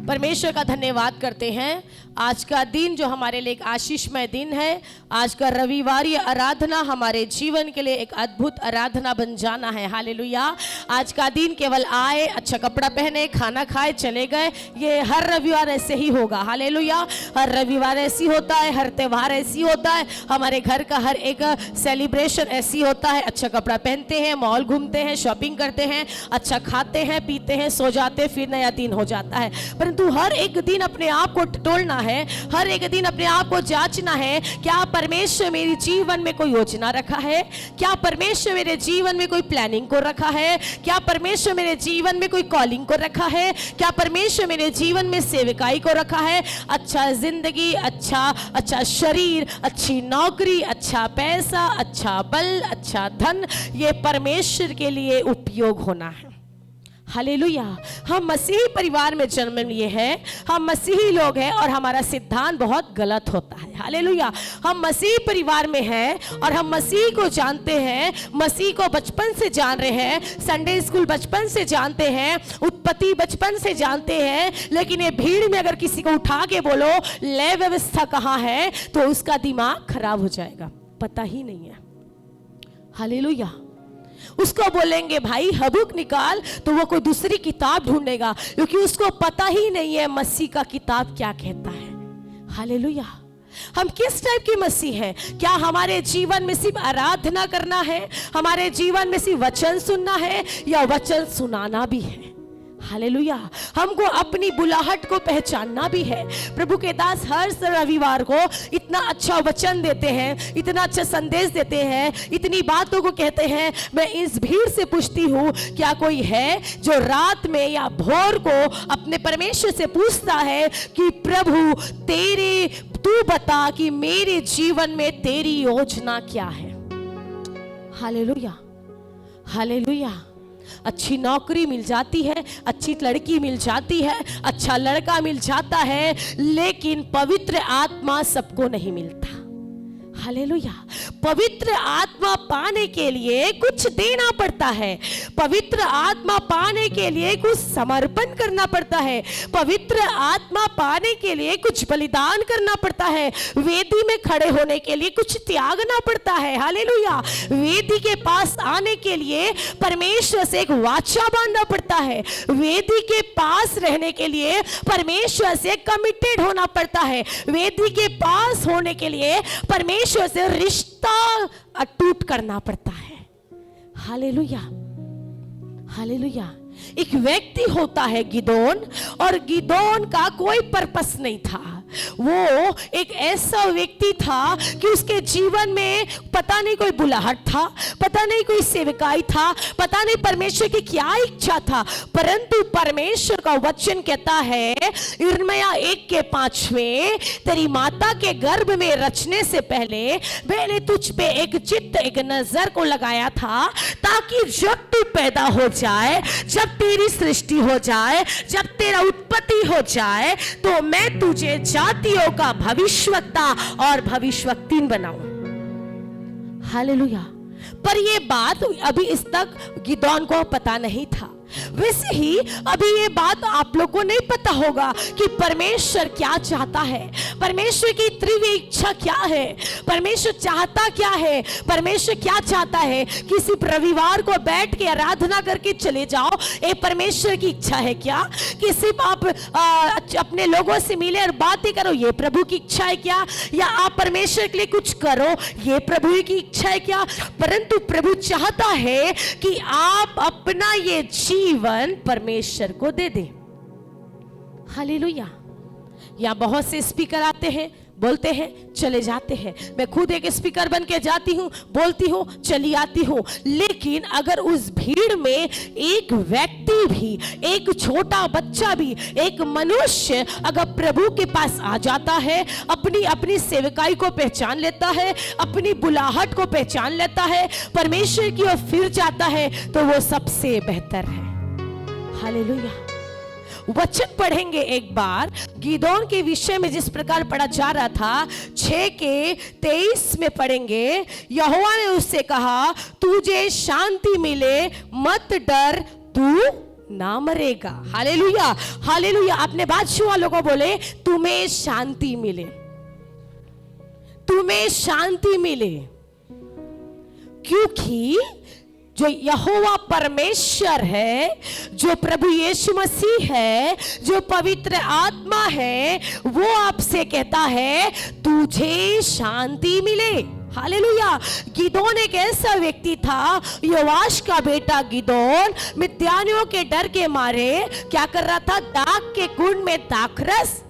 परमेश्वर का धन्यवाद करते हैं। आज का दिन जो हमारे लिए एक आशीषमय दिन है, आज का रविवारी आराधना हमारे जीवन के लिए एक अद्भुत आराधना बन जाना है। हालेलुया। आज का दिन केवल आए, अच्छा कपड़ा पहने, खाना खाए, चले गए, ये हर रविवार ऐसे ही होगा। हालेलुया। हर रविवार ऐसी होता है, हर त्योहार ऐसी होता है, हमारे घर का हर एक सेलिब्रेशन ऐसी होता है। अच्छा कपड़ा पहनते हैं, मॉल घूमते हैं, शॉपिंग करते हैं, अच्छा खाते हैं, पीते हैं, सो जाते, फिर नया दिन हो जाता है। परंतु हर एक दिन अपने आप को टटोलना है, हर एक दिन अपने आप को जांचना है, क्या परमेश्वर मेरे जीवन में कोई योजना रखा है? क्या परमेश्वर मेरे जीवन में कोई प्लानिंग को रखा है? क्या परमेश्वर मेरे जीवन में कोई कॉलिंग को रखा है? क्या परमेश्वर मेरे जीवन में सेवकाई को रखा है? अच्छा जिंदगी, अच्छा शरीर, अच्छी नौकरी, अच्छा पैसा, अच्छा बल, अच्छा धन, ये परमेश्वर के लिए उपयोग होना है। हालेलुया। हम मसीही परिवार में जन्म लिए हैं, हम मसीही लोग हैं और हमारा सिद्धांत बहुत गलत होता है। हालेलुया। हम मसीही परिवार में हैं और हम मसीह को जानते हैं, मसीह को बचपन से जान रहे हैं, संडे स्कूल बचपन से जानते हैं, उत्पत्ति बचपन से जानते हैं, लेकिन ये भीड़ में अगर किसी को उठा के बोलो लय व्यवस्था कहाँ है, तो उसका दिमाग खराब हो जाएगा, पता ही नहीं है। हालेलुया। उसको बोलेंगे भाई हबूक निकाल, तो वो कोई दूसरी किताब ढूंढेगा, क्योंकि उसको पता ही नहीं है मसीह का किताब क्या कहता है। हालेलुया। हम किस टाइप के मसीह हैं? क्या हमारे जीवन में सिर्फ आराधना करना है, हमारे जीवन में सिर्फ वचन सुनना है, या वचन सुनाना भी है? हालेलुया। हमको अपनी बुलाहट को पहचानना भी है। प्रभु के दास हर रविवार को इतना अच्छा वचन देते हैं, इतना अच्छा संदेश देते हैं, इतनी बातों को कहते हैं। मैं इस भीड़ से पूछती हूँ, क्या कोई है जो रात में या भोर को अपने परमेश्वर से पूछता है कि प्रभु तू बता कि मेरे जीवन में तेरी योजना क्या है? हालेलुया। हालेलुया। अच्छी नौकरी मिल जाती है, अच्छी लड़की मिल जाती है, अच्छा लड़का मिल जाता है, लेकिन पवित्र आत्मा सबको नहीं मिलता। हालेलुया। पवित्र आत्मा पाने के लिए कुछ देना पड़ता है, पवित्र आत्मा पाने के लिए कुछ समर्पण करना पड़ता है, पवित्र आत्मा पाने के लिए कुछ बलिदान करना पड़ता है, वेदी में खड़े होने के लिए कुछ त्यागना पड़ता है। हालेलुया। वेदी के पास आने के लिए परमेश्वर से एक वाचा बांधना पड़ता है, वेदी के पास रहने के लिए परमेश्वर से कमिटेड होना पड़ता है, वेदी के पास होने के लिए परमेश्वर से रिश्ता अटूट करना पड़ता है। हालेलुया। हालेलुया। एक व्यक्ति होता है गिदोन, और गिदोन का कोई पर्पस नहीं था, वो एक ऐसा व्यक्ति था कि उसके जीवन में पता नहीं कोई बुलाहट था, पता नहीं कोई सेवकाई था, पता नहीं परमेश्वर की क्या इच्छा था, परंतु परमेश्वर का वचन कहता है यिर्मयाह 1:5 में, तेरी माता के गर्भ में रचने से पहले मैंने तुझ पे एक चित्त, एक नजर को लगाया था, ताकि जब तू पैदा हो जाए, जब तेरी सृष्टि हो जाए, जब तेरा उत्पत्ति हो जाए, तो मैं तुझे जातियों का भविष्यवक्ता और भविष्यवक्तिन बनाऊं। हालेलुया। पर ये बात अभी इस तक गिदोन को पता नहीं था। वैसे ही अभी ये बात आप लोगों को नहीं पता होगा कि परमेश्वर क्या चाहता है, परमेश्वर की तीव्र इच्छा क्या है, परमेश्वर चाहता क्या है, परमेश्वर क्या चाहता है। किसी रविवार को बैठ के आराधना करके चले जाओ, ये परमेश्वर की इच्छा है क्या? किसी आप अपने लोगों से मिले और बातें करो, ये प्रभु की इच्छा है क्या? या आप परमेश्वर के लिए कुछ करो, ये प्रभु की इच्छा है क्या? परंतु प्रभु चाहता है कि आप अपना ये जीवन परमेश्वर को दे दे। हालेलुया। या बहुत से स्पीकर आते हैं, बोलते हैं, चले जाते हैं। मैं खुद एक स्पीकर बन के जाती हूँ, बोलती हूँ, चली आती हूँ। लेकिन अगर उस भीड़ में एक व्यक्ति भी, एक छोटा बच्चा भी, एक मनुष्य अगर प्रभु के पास आ जाता है, अपनी अपनी सेवकाई को पहचान लेता है, अपनी बुलाहट को पहचान लेता है, परमेश्वर की ओर फिर जाता है, तो वो सबसे बेहतर है। हालेलुया। वचन पढ़ेंगे एक बार गिदोन के विषय में, जिस प्रकार पढ़ा जा रहा था। 6:23 में पढ़ेंगे, यहोवा ने उससे कहा, तुझे शांति मिले, मत डर, तू ना मरेगा। Hallelujah, hallelujah. अपने बादशाह वालों को बोले, तुम्हें शांति मिले, तुम्हें शांति मिले, क्योंकि जो यहोवा परमेश्वर है, जो प्रभु यीशु मसीह है, जो पवित्र आत्मा है, वो आपसे कहता है तुझे शांति मिले। हालेलुया। गिदोन एक ऐसा व्यक्ति था, योआश का बेटा गिदोन, मिद्यानियों के डर के मारे क्या कर रहा था? दाख के कुंड में दाखरस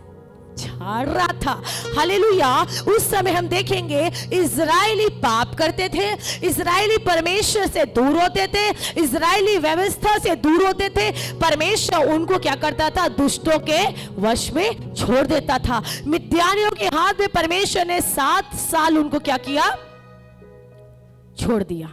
झाड़ रहा था। हालेलुया। उस समय हम देखेंगे इजरायली पाप करते थे, इजरायली परमेश्वर से दूर होते थे, इजरायली व्यवस्था से दूर होते थे। परमेश्वर उनको क्या करता था? दुष्टों के वश में छोड़ देता था। मिद्यानियों के हाथ में परमेश्वर ने 7 साल उनको क्या किया? छोड़ दिया।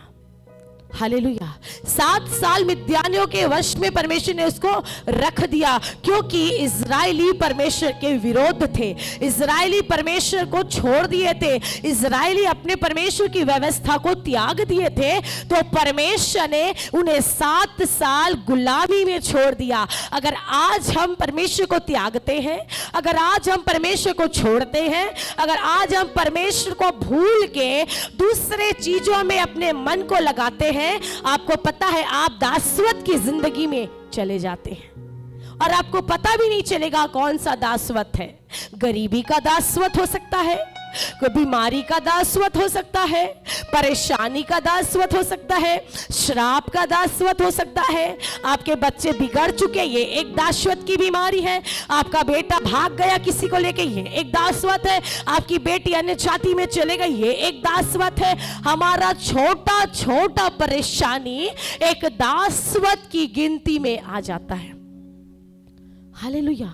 हालेलुया। 7 साल मिद्यानियों के वश में परमेश्वर ने उसको रख दिया, क्योंकि इजरायली परमेश्वर के विरोध थे, इजरायली परमेश्वर को छोड़ दिए थे, इजरायली अपने परमेश्वर की व्यवस्था को त्याग दिए थे। तो परमेश्वर ने उन्हें 7 साल गुलामी में छोड़ दिया। अगर आज हम परमेश्वर को त्यागते हैं, अगर आज हम परमेश्वर को छोड़ते हैं, अगर आज हम परमेश्वर को भूल के दूसरे चीजों में अपने मन को लगाते हैं, आपको पता है आप दासवत की जिंदगी में चले जाते हैं और आपको पता भी नहीं चलेगा कौन सा दासवत है। गरीबी का दासवत हो सकता है, कोई बीमारी का दासवत हो सकता है, परेशानी का दासवत हो सकता है, श्राप का दासवत हो सकता है। आपके बच्चे बिगड़ चुके, ये एक दासवत की बीमारी है। आपका बेटा भाग गया किसी को लेके, ये एक दासवत है। आपकी बेटी अन्य जाति में चले गई, ये एक दासवत है। हमारा छोटा छोटा परेशानी एक दासवत की गिनती में आ जाता है। हालेलुया।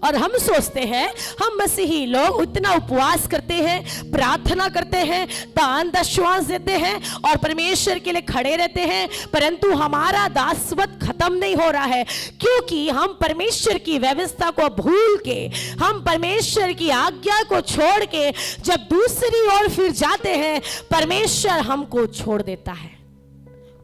और हम सोचते हैं हम मसीही लोग इतना उपवास करते हैं, प्रार्थना करते हैं, दान दशवांश देते हैं और परमेश्वर के लिए खड़े रहते हैं, परंतु हमारा दासवत खत्म नहीं हो रहा है, क्योंकि हम परमेश्वर की व्यवस्था को भूल के, हम परमेश्वर की आज्ञा को छोड़ के जब दूसरी ओर फिर जाते हैं, परमेश्वर हमको छोड़ देता है।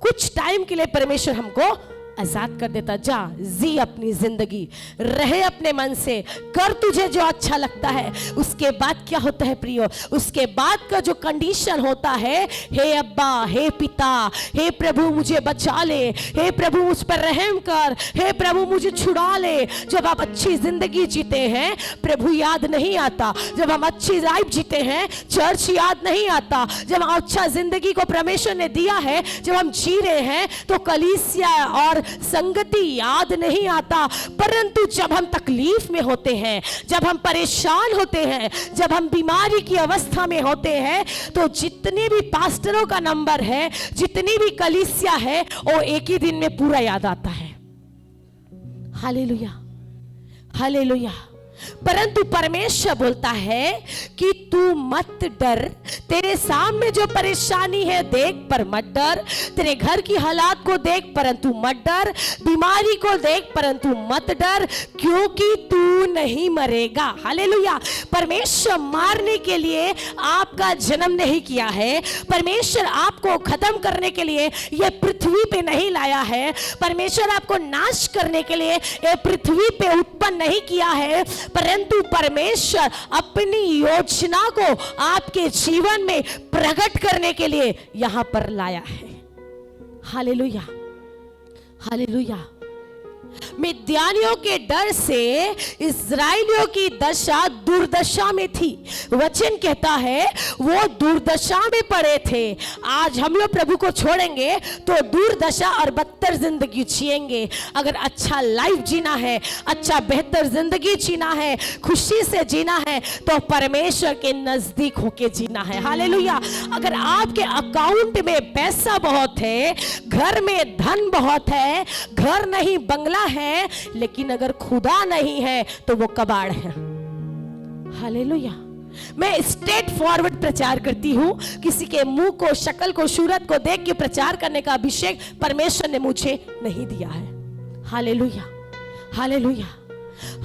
कुछ टाइम के लिए परमेश्वर हमको आजाद कर देता, जा जी अपनी जिंदगी, रहे अपने मन से, कर तुझे जो अच्छा लगता है। उसके बाद क्या होता है प्रियो? उसके बाद का जो कंडीशन होता है, हे अब्बा, हे पिता, हे प्रभु मुझे बचा ले, हे प्रभु मुझ पर रहम कर, हे प्रभु मुझे छुड़ा ले। जब आप अच्छी जिंदगी जीते हैं, प्रभु याद नहीं आता। जब हम अच्छी लाइफ जीते हैं, चर्च याद नहीं आता। जब अच्छा जिंदगी को परमेश्वर ने दिया है, जब हम जी रहे हैं, तो कलीसिया और संगति याद नहीं आता, परंतु जब हम तकलीफ में होते हैं, जब हम परेशान होते हैं, जब हम बीमारी की अवस्था में होते हैं, तो जितने भी पास्टरों का नंबर है, जितनी भी कलीसिया है, वो एक ही दिन में पूरा याद आता है। Hallelujah, hallelujah. परंतु परमेश्वर बोलता है कि तू मत डर, तेरे सामने जो परेशानी है देख पर मत डर, तेरे घर की हालात को देख परंतु मत डर, बीमारी को देख परंतु मत डर, क्योंकि तू नहीं मरेगा। हालेलुया। परमेश्वर मारने के लिए आपका जन्म नहीं किया है, परमेश्वर आपको खत्म करने के लिए यह पृथ्वी पे नहीं लाया है, परमेश्वर आपको नाश करने के लिए यह पृथ्वी पे उत्पन्न नहीं किया है, परंतु परमेश्वर अपनी योजना को आपके जीवन में प्रकट करने के लिए यहां पर लाया है। Hallelujah, hallelujah. मिद्यानियों के डर से इस्राएलियों की दशा दुर्दशा में थी। वचन कहता है वो दुर्दशा में पड़े थे। आज हम लोग प्रभु को छोड़ेंगे तो दुर्दशा और बदतर जिंदगी जिएंगे। अगर अच्छा लाइफ जीना है, अच्छा बेहतर जिंदगी जीना है, खुशी से जीना है, तो परमेश्वर के नजदीक होके जीना है। हालेलुया। अगर आपके अकाउंट में पैसा बहुत है, घर में धन बहुत है, घर नहीं बंगला है, लेकिन अगर खुदा नहीं है तो वो कबाड़ है। हालेलुया। मैं स्ट्रेट फॉरवर्ड प्रचार करती हूं, किसी के मुंह को, शक्ल को, सूरत को देख के प्रचार करने का अभिषेक परमेश्वर ने मुझे नहीं दिया है। Hallelujah, hallelujah,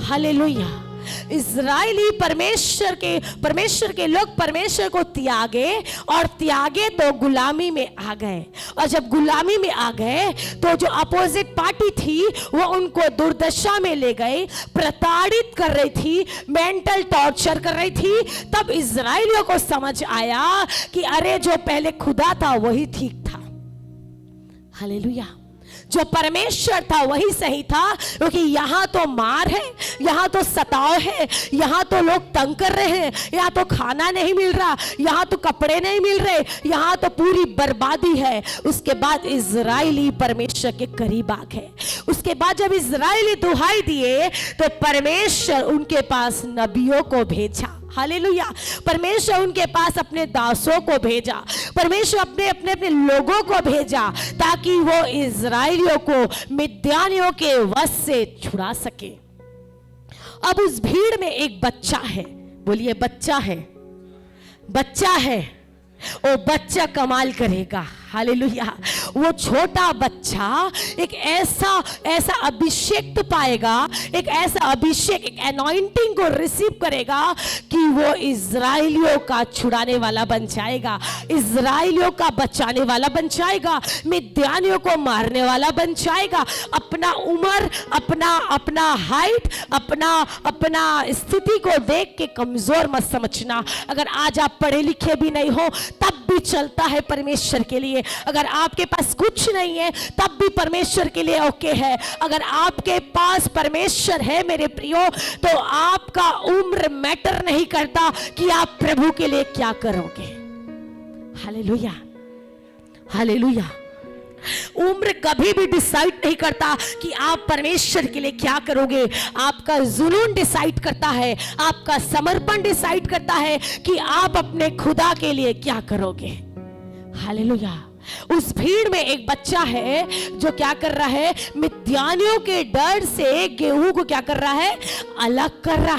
hallelujah. इज़राइली परमेश्वर के लोग परमेश्वर को त्यागे और त्यागे तो गुलामी में आ गए, और जब गुलामी में आ गए तो जो अपोजिट पार्टी थी वो उनको दुर्दशा में ले गई, प्रताड़ित कर रही थी, मेंटल टॉर्चर कर रही थी। तब इज़राइलियों को समझ आया कि अरे जो पहले खुदा था वही ठीक था। हालेलुया। जो परमेश्वर था वही सही था, क्योंकि यहाँ तो मार है, यहाँ तो सताव है, यहाँ तो लोग तंग कर रहे हैं, यहाँ तो खाना नहीं मिल रहा, यहाँ तो कपड़े नहीं मिल रहे, यहाँ तो पूरी बर्बादी है। उसके बाद इज़राइली परमेश्वर के करीब आ गए। उसके बाद जब इज़राइली दुहाई दिए तो परमेश्वर उनके पास नबियों को भेजा। हालेलुया। परमेश्वर उनके पास अपने दासों को भेजा, परमेश्वर अपने लोगों को भेजा, ताकि वो इज़राइलियों को मिद्यानियों के वश से छुड़ा सके। अब उस भीड़ में एक बच्चा है, बोलिए बच्चा है, बच्चा है, वो बच्चा कमाल करेगा। हालेलुया। वो छोटा बच्चा एक ऐसा अभिषेक तो पाएगा, एक ऐसा अभिषेक, एक अनॉइंटिंग को रिसीव करेगा कि वो इज़राइलियों का छुड़ाने वाला बन जाएगा, इज़राइलियों का बचाने वाला बन जाएगा, मिद्यानियों को मारने वाला बन जाएगा। अपना उम्र, अपना हाइट, अपना स्थिति को देख के कमजोर मत समझना। अगर आज आप पढ़े लिखे भी नहीं हो तब भी चलता है परमेश्वर के लिए। अगर आपके पास कुछ नहीं है तब भी परमेश्वर के लिए ओके है। अगर आपके पास परमेश्वर है मेरे प्रियो, तो आपका उम्र मैटर नहीं करता कि आप प्रभु के लिए क्या करोगे। Hallelujah, hallelujah. उम्र कभी भी डिसाइड नहीं करता कि आप परमेश्वर के लिए क्या करोगे। आपका जुनून डिसाइड करता है, आपका समर्पण डिसाइड करता है कि आप अपने खुदा के लिए क्या करोगे। हालेलुया। उस भीड़ में एक बच्चा है जो क्या कर रहा है, मिद्यानियों के डर से गेहूं को क्या कर रहा है, अलग कर रहा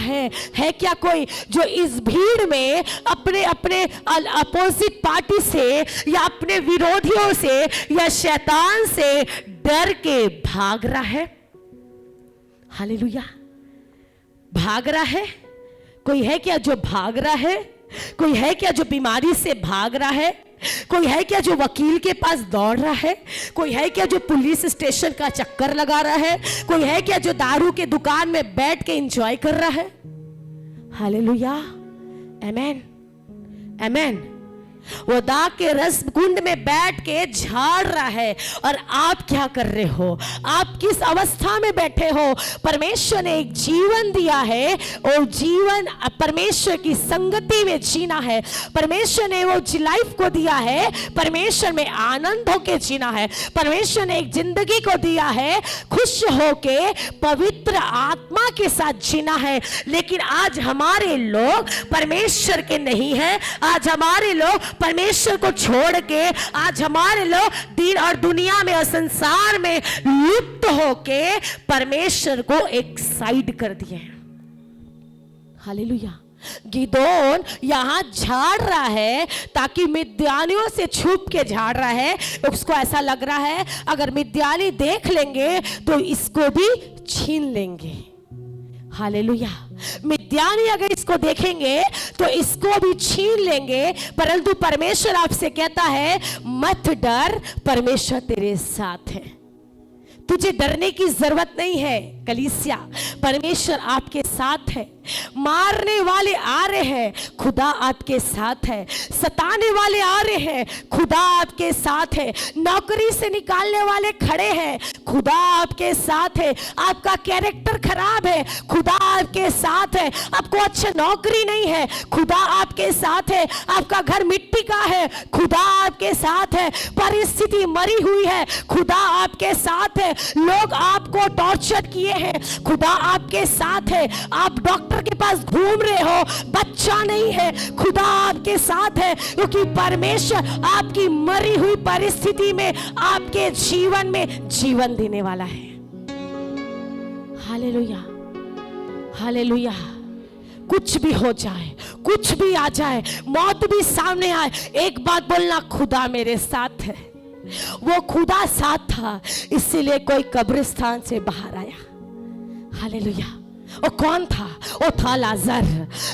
है क्या कोई जो इस भीड़ में अपने अपोजिट पार्टी से या अपने विरोधियों से या शैतान से डर के भाग रहा है। हालेलुया। भाग रहा है। कोई है क्या जो भाग रहा है? कोई है क्या जो बीमारी से भाग रहा है? कोई है क्या जो वकील के पास दौड़ रहा है? कोई है क्या जो पुलिस स्टेशन का चक्कर लगा रहा है? कोई है क्या जो दारू के दुकान में बैठ के एंजॉय कर रहा है? हालेलुया, आमेन, आमेन। वो दाग के रस कुंड में बैठ के झाड़ रहा है। और आप क्या कर रहे हो? आप किस अवस्था में बैठे हो? परमेश्वर ने एक जीवन दिया है और जीवन परमेश्वर की संगति में जीना है। परमेश्वर ने वो लाइफ को दिया है, परमेश्वर में आनंद होके जीना है। परमेश्वर ने एक जिंदगी को दिया है खुश होके पवित्र आत्मा के साथ जीना है। लेकिन आज हमारे लोग परमेश्वर के नहीं हैं। आज हमारे लोग परमेश्वर को छोड़ के, आज हमारे लोग दिन और दुनिया में और संसार में लिप्त होके परमेश्वर को एक साइड कर दिए हैं। हालेलुया। गिदोन यहां झाड़ रहा है ताकि मिद्यानियों से छुप के झाड़ रहा है। उसको ऐसा लग रहा है अगर मिद्यानी देख लेंगे तो इसको भी छीन लेंगे। हालेलुया। मिद्यानी अगर इसको देखेंगे तो इसको भी छीन लेंगे। परंतु परमेश्वर आपसे कहता है मत डर, परमेश्वर तेरे साथ है। तुझे डरने की जरूरत नहीं है कलीसिया, परमेश्वर आपके साथ है। मारने वाले आ रहे हैं, खुदा आपके साथ है। सताने वाले आ रहे हैं, खुदा आपके साथ है। नौकरी से निकालने वाले खड़े हैं, खुदा आपके साथ है। आपका कैरेक्टर खराब है, खुदा आपके साथ है। आपको अच्छा नौकरी नहीं है, खुदा आपके साथ है। आपका घर मिट्टी का है, खुदा आपके साथ है। परिस्थिति मरी हुई है, खुदा आपके साथ है। लोग आपको टॉर्चर किए हैं, खुदा आपके साथ है। आप डॉक्टर के पास घूम रहे हो, बच्चा नहीं है, खुदा आपके साथ है। क्योंकि परमेश्वर आपकी मरी हुई परिस्थिति में आपके जीवन में जीवन देने वाला है। Hallelujah, hallelujah. कुछ भी हो जाए, कुछ भी आ जाए, मौत भी सामने आए, एक बात बोलना, खुदा मेरे साथ है। वो खुदा साथ था, इसीलिए कोई कब्रिस्तान से बाहर आया। हालेलुया। वो कौन था? वो था लाजर।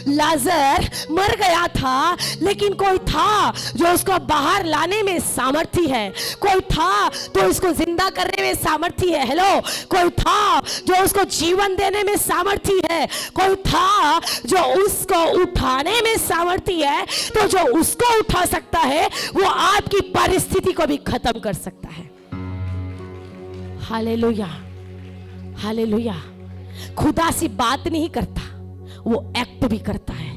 लाजर मर गया था, लेकिन कोई था जो उसको बाहर लाने में सामर्थी है। कोई था तो उसको जिंदा करने में सामर्थी है। हेलो, कोई था जो उसको जीवन देने में सामर्थी है। कोई था जो उसको उठाने में सामर्थी है। तो जो उसको उठा सकता है वो आपकी परिस्थिति को भी खत्म कर सकता है। Hallelujah, hallelujah. खुदा सी बात नहीं करता, वो एक्ट भी करता है।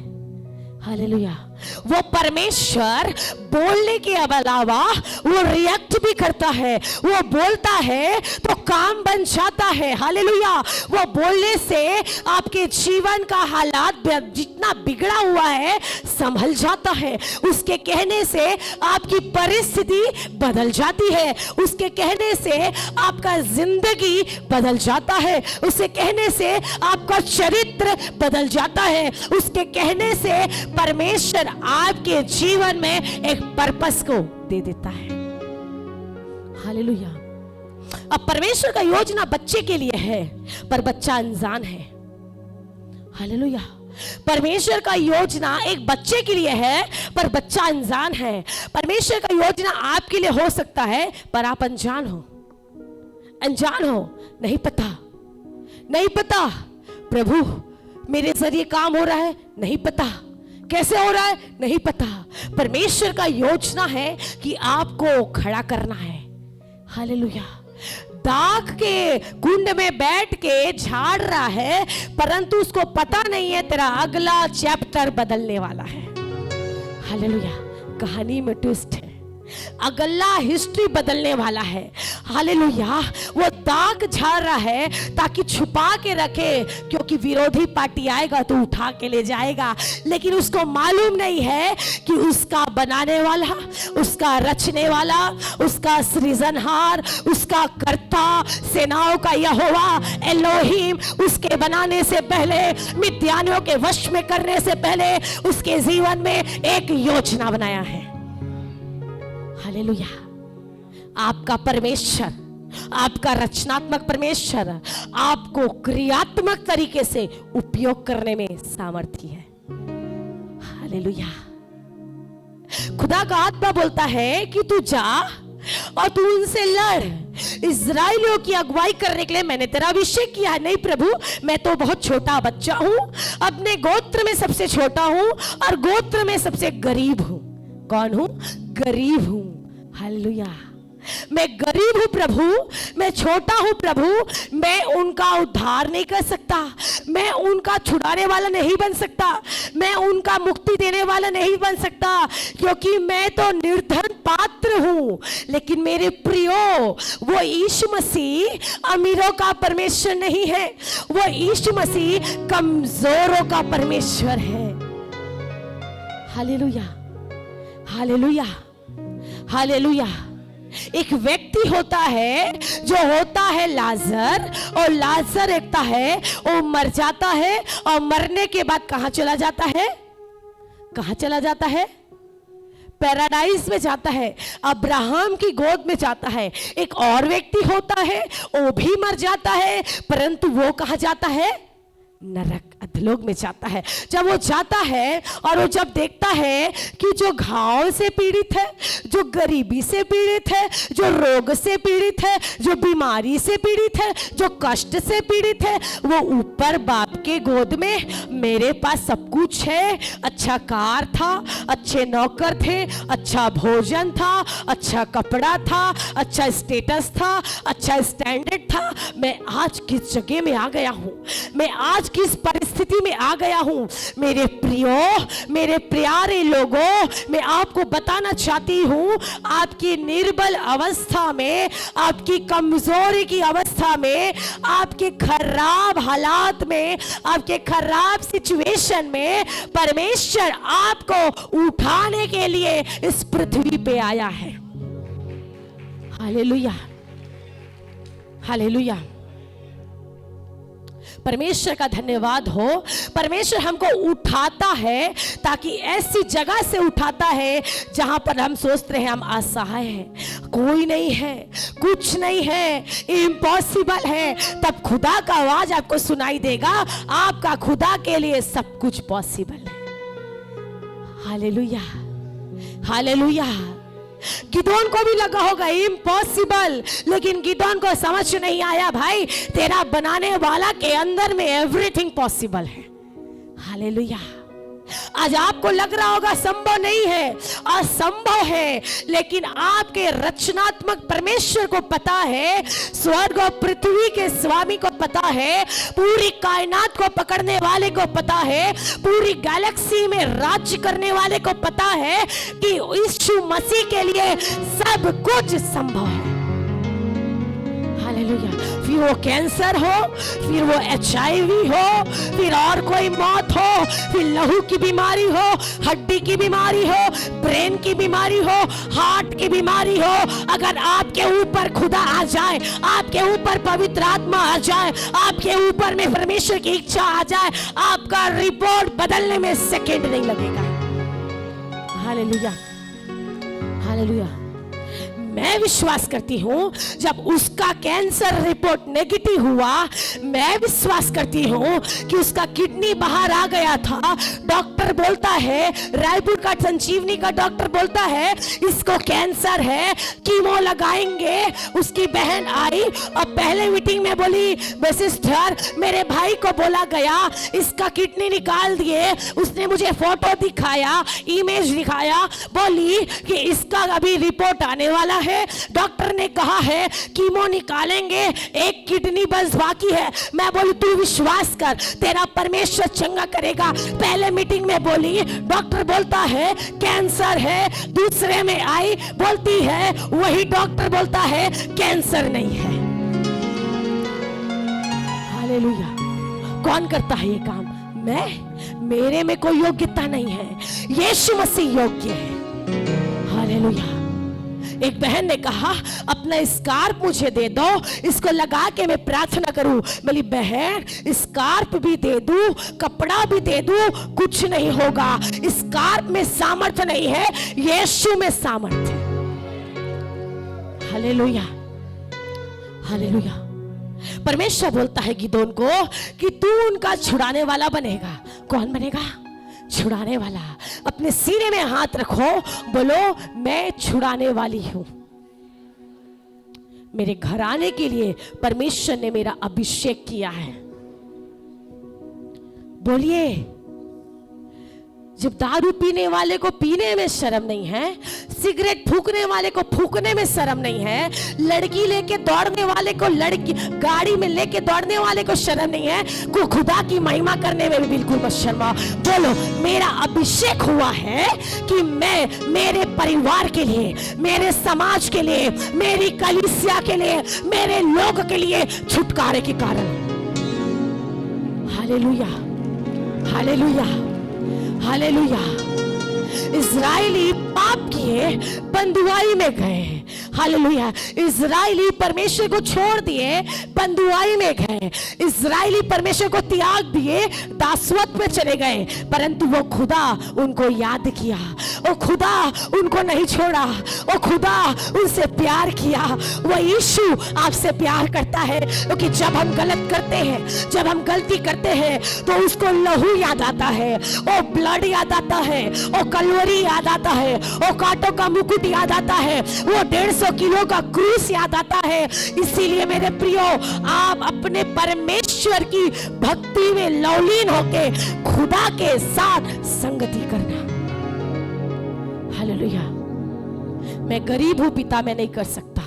हालेलुया। वो परमेश्वर बोलने के अलावा वो रिएक्ट भी करता है। वो बोलता है तो काम बन जाता है। हालेलुया। वो बोलने से आपके जीवन का हालात जितना बिगड़ा हुआ है संभल जाता है। उसके कहने से आपकी परिस्थिति बदल जाती है। उसके कहने से आपका जिंदगी बदल जाता है। उसके कहने से आपका चरित्र बदल जाता है। उसके कहने से परमेश्वर आपके जीवन में एक पर्पस को दे देता है। हालेलुया। अब परमेश्वर का योजना बच्चे के लिए है, पर बच्चा अनजान है। हालेलुया। परमेश्वर का योजना एक बच्चे के लिए है, पर बच्चा अनजान है। परमेश्वर का योजना आपके लिए हो सकता है, पर आप अनजान हो। अनजान हो, नहीं पता, नहीं पता प्रभु मेरे जरिए काम हो रहा है, नहीं पता कैसे हो रहा है, नहीं पता। परमेश्वर का योजना है कि आपको खड़ा करना है। हालेलुया। दाग के कुंड में बैठ के झाड़ रहा है, परंतु उसको पता नहीं है तेरा अगला चैप्टर बदलने वाला है। हालेलुया। कहानी में ट्विस्ट है, अगला हिस्ट्री बदलने वाला है। हालेलुया। वो दाग झाड़ रहा है ताकि छुपा के रखे, क्योंकि विरोधी पार्टी आएगा तो उठा के ले जाएगा। लेकिन उसको मालूम नहीं है कि उसका बनाने वाला, उसका रचने वाला, उसका सृजनहार, उसका कर्ता, सेनाओं का यहोवा एलोहिम उसके बनाने से पहले, मिद्यानियों के वश में करने से पहले उसके जीवन में एक योजना बनाया है। हालेलुया। आपका परमेश्वर, आपका रचनात्मक परमेश्वर आपको क्रियात्मक तरीके से उपयोग करने में सामर्थ्य है। हालेलुया। खुदा का आत्मा बोलता है कि तू जा और तू उनसे लड़। इजराइलियों की अगुवाई करने के लिए मैंने तेरा अभिषेक किया है। नहीं प्रभु, मैं तो बहुत छोटा बच्चा हूं, अपने गोत्र में सबसे छोटा हूं और गोत्र में सबसे गरीब हूं। कौन हूं? गरीब हूं। हालेलुया। मैं गरीब हूं प्रभु, मैं छोटा हूं प्रभु, मैं उनका उद्धार नहीं कर सकता, मैं उनका छुड़ाने वाला नहीं बन सकता, मैं उनका मुक्ति देने वाला नहीं बन सकता, क्योंकि मैं तो निर्धन पात्र हूं। लेकिन मेरे प्रियो, वो यीशु मसीह अमीरों का परमेश्वर नहीं है, वो यीशु मसीह कमजोरों का परमेश्वर है। Hallelujah, hallelujah, hallelujah. एक व्यक्ति होता है जो होता है लाजर, और लाजर एकता है वो मर जाता है, और मरने के बाद कहां चला जाता है? कहां चला जाता है? पैराडाइज में जाता है, अब्राहम की गोद में जाता है। एक और व्यक्ति होता है, वो भी मर जाता है, परंतु वो कहां जाता है? नरक, अधलोक में जाता है। जब वो जाता है और वो जब देखता है कि जो घाव से पीड़ित है, जो गरीबी से पीड़ित है, जो रोग से पीड़ित है, जो बीमारी से पीड़ित है, जो कष्ट से पीड़ित है, वो ऊपर बाप के गोद में, मेरे पास सब कुछ है, अच्छा कार था, अच्छे नौकर थे, अच्छा भोजन था, अच्छा कपड़ा था, अच्छा स्टेटस था, अच्छा स्टैंडर्ड था, मैं आज किस जगह में आ गया हूं, मैं आज किस परिस्थिति में आ गया हूं। मेरे प्रियो, मेरे प्यारे लोगों, मैं आपको बताना चाहती हूं, आपकी निर्बल अवस्था में, आपकी कमजोरी की अवस्था में, आपके खराब हालात में, आपके खराब सिचुएशन में परमेश्वर आपको उठाने के लिए इस पृथ्वी पे आया है। Hallelujah, hallelujah. परमेश्वर का धन्यवाद हो। परमेश्वर हमको उठाता है, ताकि ऐसी जगह से उठाता है जहां पर हम सोचते हैं हम असहाय हैं, कोई नहीं है, कुछ नहीं है, इम्पॉसिबल है। तब खुदा का आवाज आपको सुनाई देगा, आपका खुदा के लिए सब कुछ पॉसिबल है। Hallelujah, hallelujah. गिदोन को भी लगा होगा इम्पॉसिबल, लेकिन गिदोन को समझ नहीं आया, भाई तेरा बनाने वाला के अंदर में एवरीथिंग पॉसिबल है। हालेलुया। आज आपको लग रहा होगा संभव नहीं है, असंभव है, लेकिन आपके रचनात्मक परमेश्वर को पता है, स्वर्ग और पृथ्वी के स्वामी को पता है, पूरी कायनात को पकड़ने वाले को पता है, पूरी गैलेक्सी में राज्य करने वाले को पता है कि यीशु मसीह के लिए सब कुछ संभव है। हालेलुया। फिर वो कैंसर हो, फिर वो HIV हो, फिर और कोई मौत हो, फिर लहू की बीमारी हो, हड्डी की बीमारी हो, ब्रेन की बीमारी हो, हार्ट की बीमारी हो, अगर आपके ऊपर खुदा आ जाए, आपके ऊपर पवित्र आत्मा आ जाए, आपके ऊपर में परमेश्वर की इच्छा आ जाए, आपका रिपोर्ट बदलने में सेकंड नहीं लगेगा। Hallelujah, hallelujah. मैं विश्वास करती हूं, जब उसका कैंसर रिपोर्ट नेगेटिव हुआ, मैं विश्वास करती हूं कि उसका किडनी बाहर आ गया था। डॉक्टर बोलता है, रायपुर का संजीवनी का डॉक्टर बोलता है इसको कैंसर है, कीमो लगाएंगे। उसकी बहन आई और पहले मीटिंग में बोली, सिस्टर मेरे भाई को बोला गया इसका किडनी निकाल दिए। उसने मुझे फोटो दिखाया, इमेज दिखाया, बोली कि इसका अभी रिपोर्ट आने वाला है। डॉक्टर ने कहा है कीमो निकालेंगे, एक किडनी बस बाकी है। मैं बोली तू विश्वास कर, तेरा परमेश्वर चंगा करेगा। पहले मीटिंग में बोली, डॉक्टर बोलता है कैंसर है। दूसरे में आई, बोलती है वही डॉक्टर बोलता है कैंसर नहीं है। हालेलुया। कौन करता है ये काम? मैं, मेरे में कोई योग्यता नहीं है, यीशु मसीह योग्य है। हालेलुया। एक बहन ने कहा अपना स्कार्फ मुझे दे दो, इसको लगा के मैं प्रार्थना करूं। बोली बहन स्कार्फ भी दे दूं, कपड़ा भी दे दूं, कुछ नहीं होगा। स्कार्फ में सामर्थ नहीं है, यीशु में सामर्थ है। Hallelujah, hallelujah. परमेश्वर बोलता है गिदोन को कि तू उनका छुड़ाने वाला बनेगा। कौन बनेगा? छुड़ाने वाला। अपने सीने में हाथ रखो, बोलो मैं छुड़ाने वाली हूं। मेरे घराने के लिए परमेश्वर ने मेरा अभिषेक किया है। बोलिए जब दारू पीने वाले को पीने में शर्म नहीं है, सिगरेट फूकने वाले को फूकने में शर्म नहीं है, लड़की लेके दौड़ने वाले को लड़की गाड़ी में लेके दौड़ने वाले को शर्म नहीं है, को खुदा की महिमा करने में भी बिल्कुल मत शर्माओ। बोलो, मेरा अभिषेक हुआ है कि मैं मेरे परिवार के लिए, मेरे समाज के लिए, मेरी कलीसिया के लिए, मेरे लोग के लिए छुटकारे के कारण। Hallelujah, hallelujah, hallelujah. इज़राइली पाप किए, बंधुआई में गए। हालेलुया। इज़राइली परमेश्वर को छोड़ दिए, बंधुआई में गए। इज़राइली परमेश्वर को त्याग दिए, दासवत में चले गए। परंतु वो खुदा उनको याद किया, वो खुदा उनको नहीं छोड़ा, वो खुदा उनसे प्यार किया। वो यीशु आपसे प्यार करता है, क्योंकि जब हम गलत करते हैं, जब हम गलती करते हैं, तो उसको लहू याद आता है, वो ब्लड याद आता है, वो कलवरी याद आता है, वो कांटों का मुकुट याद आता है, वो 150 किलो का क्रूस याद आता है। इसीलिए मेरे प्रियो, आप अपने परमेश्वर की भक्ति में लवलीन होके खुदा के साथ संगति करना। हालेलुया। मैं गरीब हूं पिता, मैं नहीं कर सकता।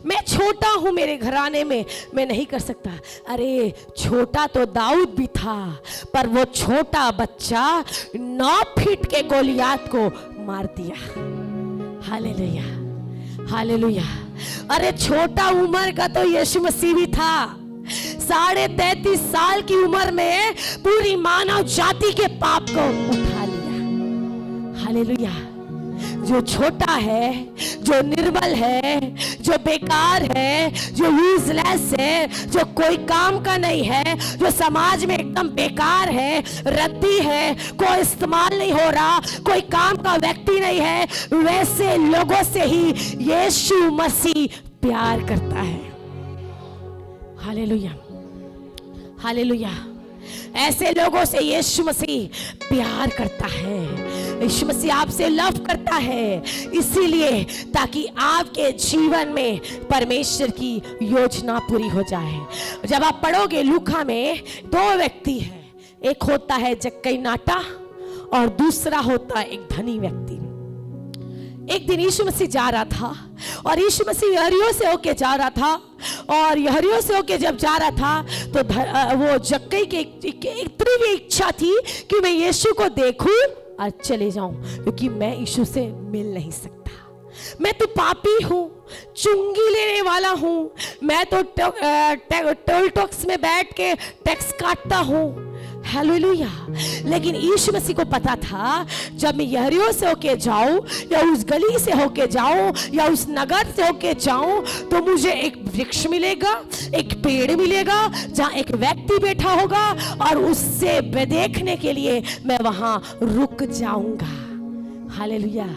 मैं छोटा हूं मेरे घराने में, मैं नहीं कर सकता। अरे छोटा तो दाऊद भी था, पर वो छोटा बच्चा 9 फीट के गोलियात को मार दिया। Hallelujah, hallelujah. अरे छोटा उम्र का तो यीशु मसीह भी था। 33.5 साल की उम्र में पूरी मानव जाति के पाप को उठा लिया। हालेलुया। जो छोटा है, जो निर्बल है, जो बेकार है, जो यूजलेस है, जो कोई काम का नहीं है, जो समाज में एकदम बेकार है, रद्दी है, कोई इस्तेमाल नहीं हो रहा, कोई काम का व्यक्ति नहीं है, वैसे लोगों से ही यीशु मसीह प्यार करता है। Hallelujah, hallelujah. ऐसे लोगों से यीशु मसीह प्यार करता है। यीशु मसीह आपसे लव करता है, इसीलिए ताकि आपके जीवन में परमेश्वर की योजना पूरी हो जाए। जब आप पढ़ोगे लूका में 2 व्यक्ति हैं, एक होता है जक्कई नाटा और दूसरा होता है एक धनी व्यक्ति। एक दिन यीशु मसीह जा रहा था और यीशु मसीह यहरियो से होके जा रहा था, और यहरियो से होके जब जा रहा था तो वो जक्कई के इतनी भी इच्छा थी कि मैं यीशु को देखूं और चले जाऊं, क्योंकि मैं यीशु से मिल नहीं सकता। मैं तो पापी हूं, चुंगी लेने वाला हूं, मैं तो टोल टैक्स में बैठ के टैक्स काटता हूं। हालेलुया। लेकिन यीशु मसीह को पता था, जब मैं यहरियो से होके जाऊं या उस गली से होके जाऊं या उस नगर से होके जाऊं, तो मुझे एक वृक्ष मिलेगा, एक पेड़ मिलेगा जहां एक व्यक्ति बैठा होगा, और उससे देखने के लिए मैं वहां रुक जाऊंगा। हालेलुया।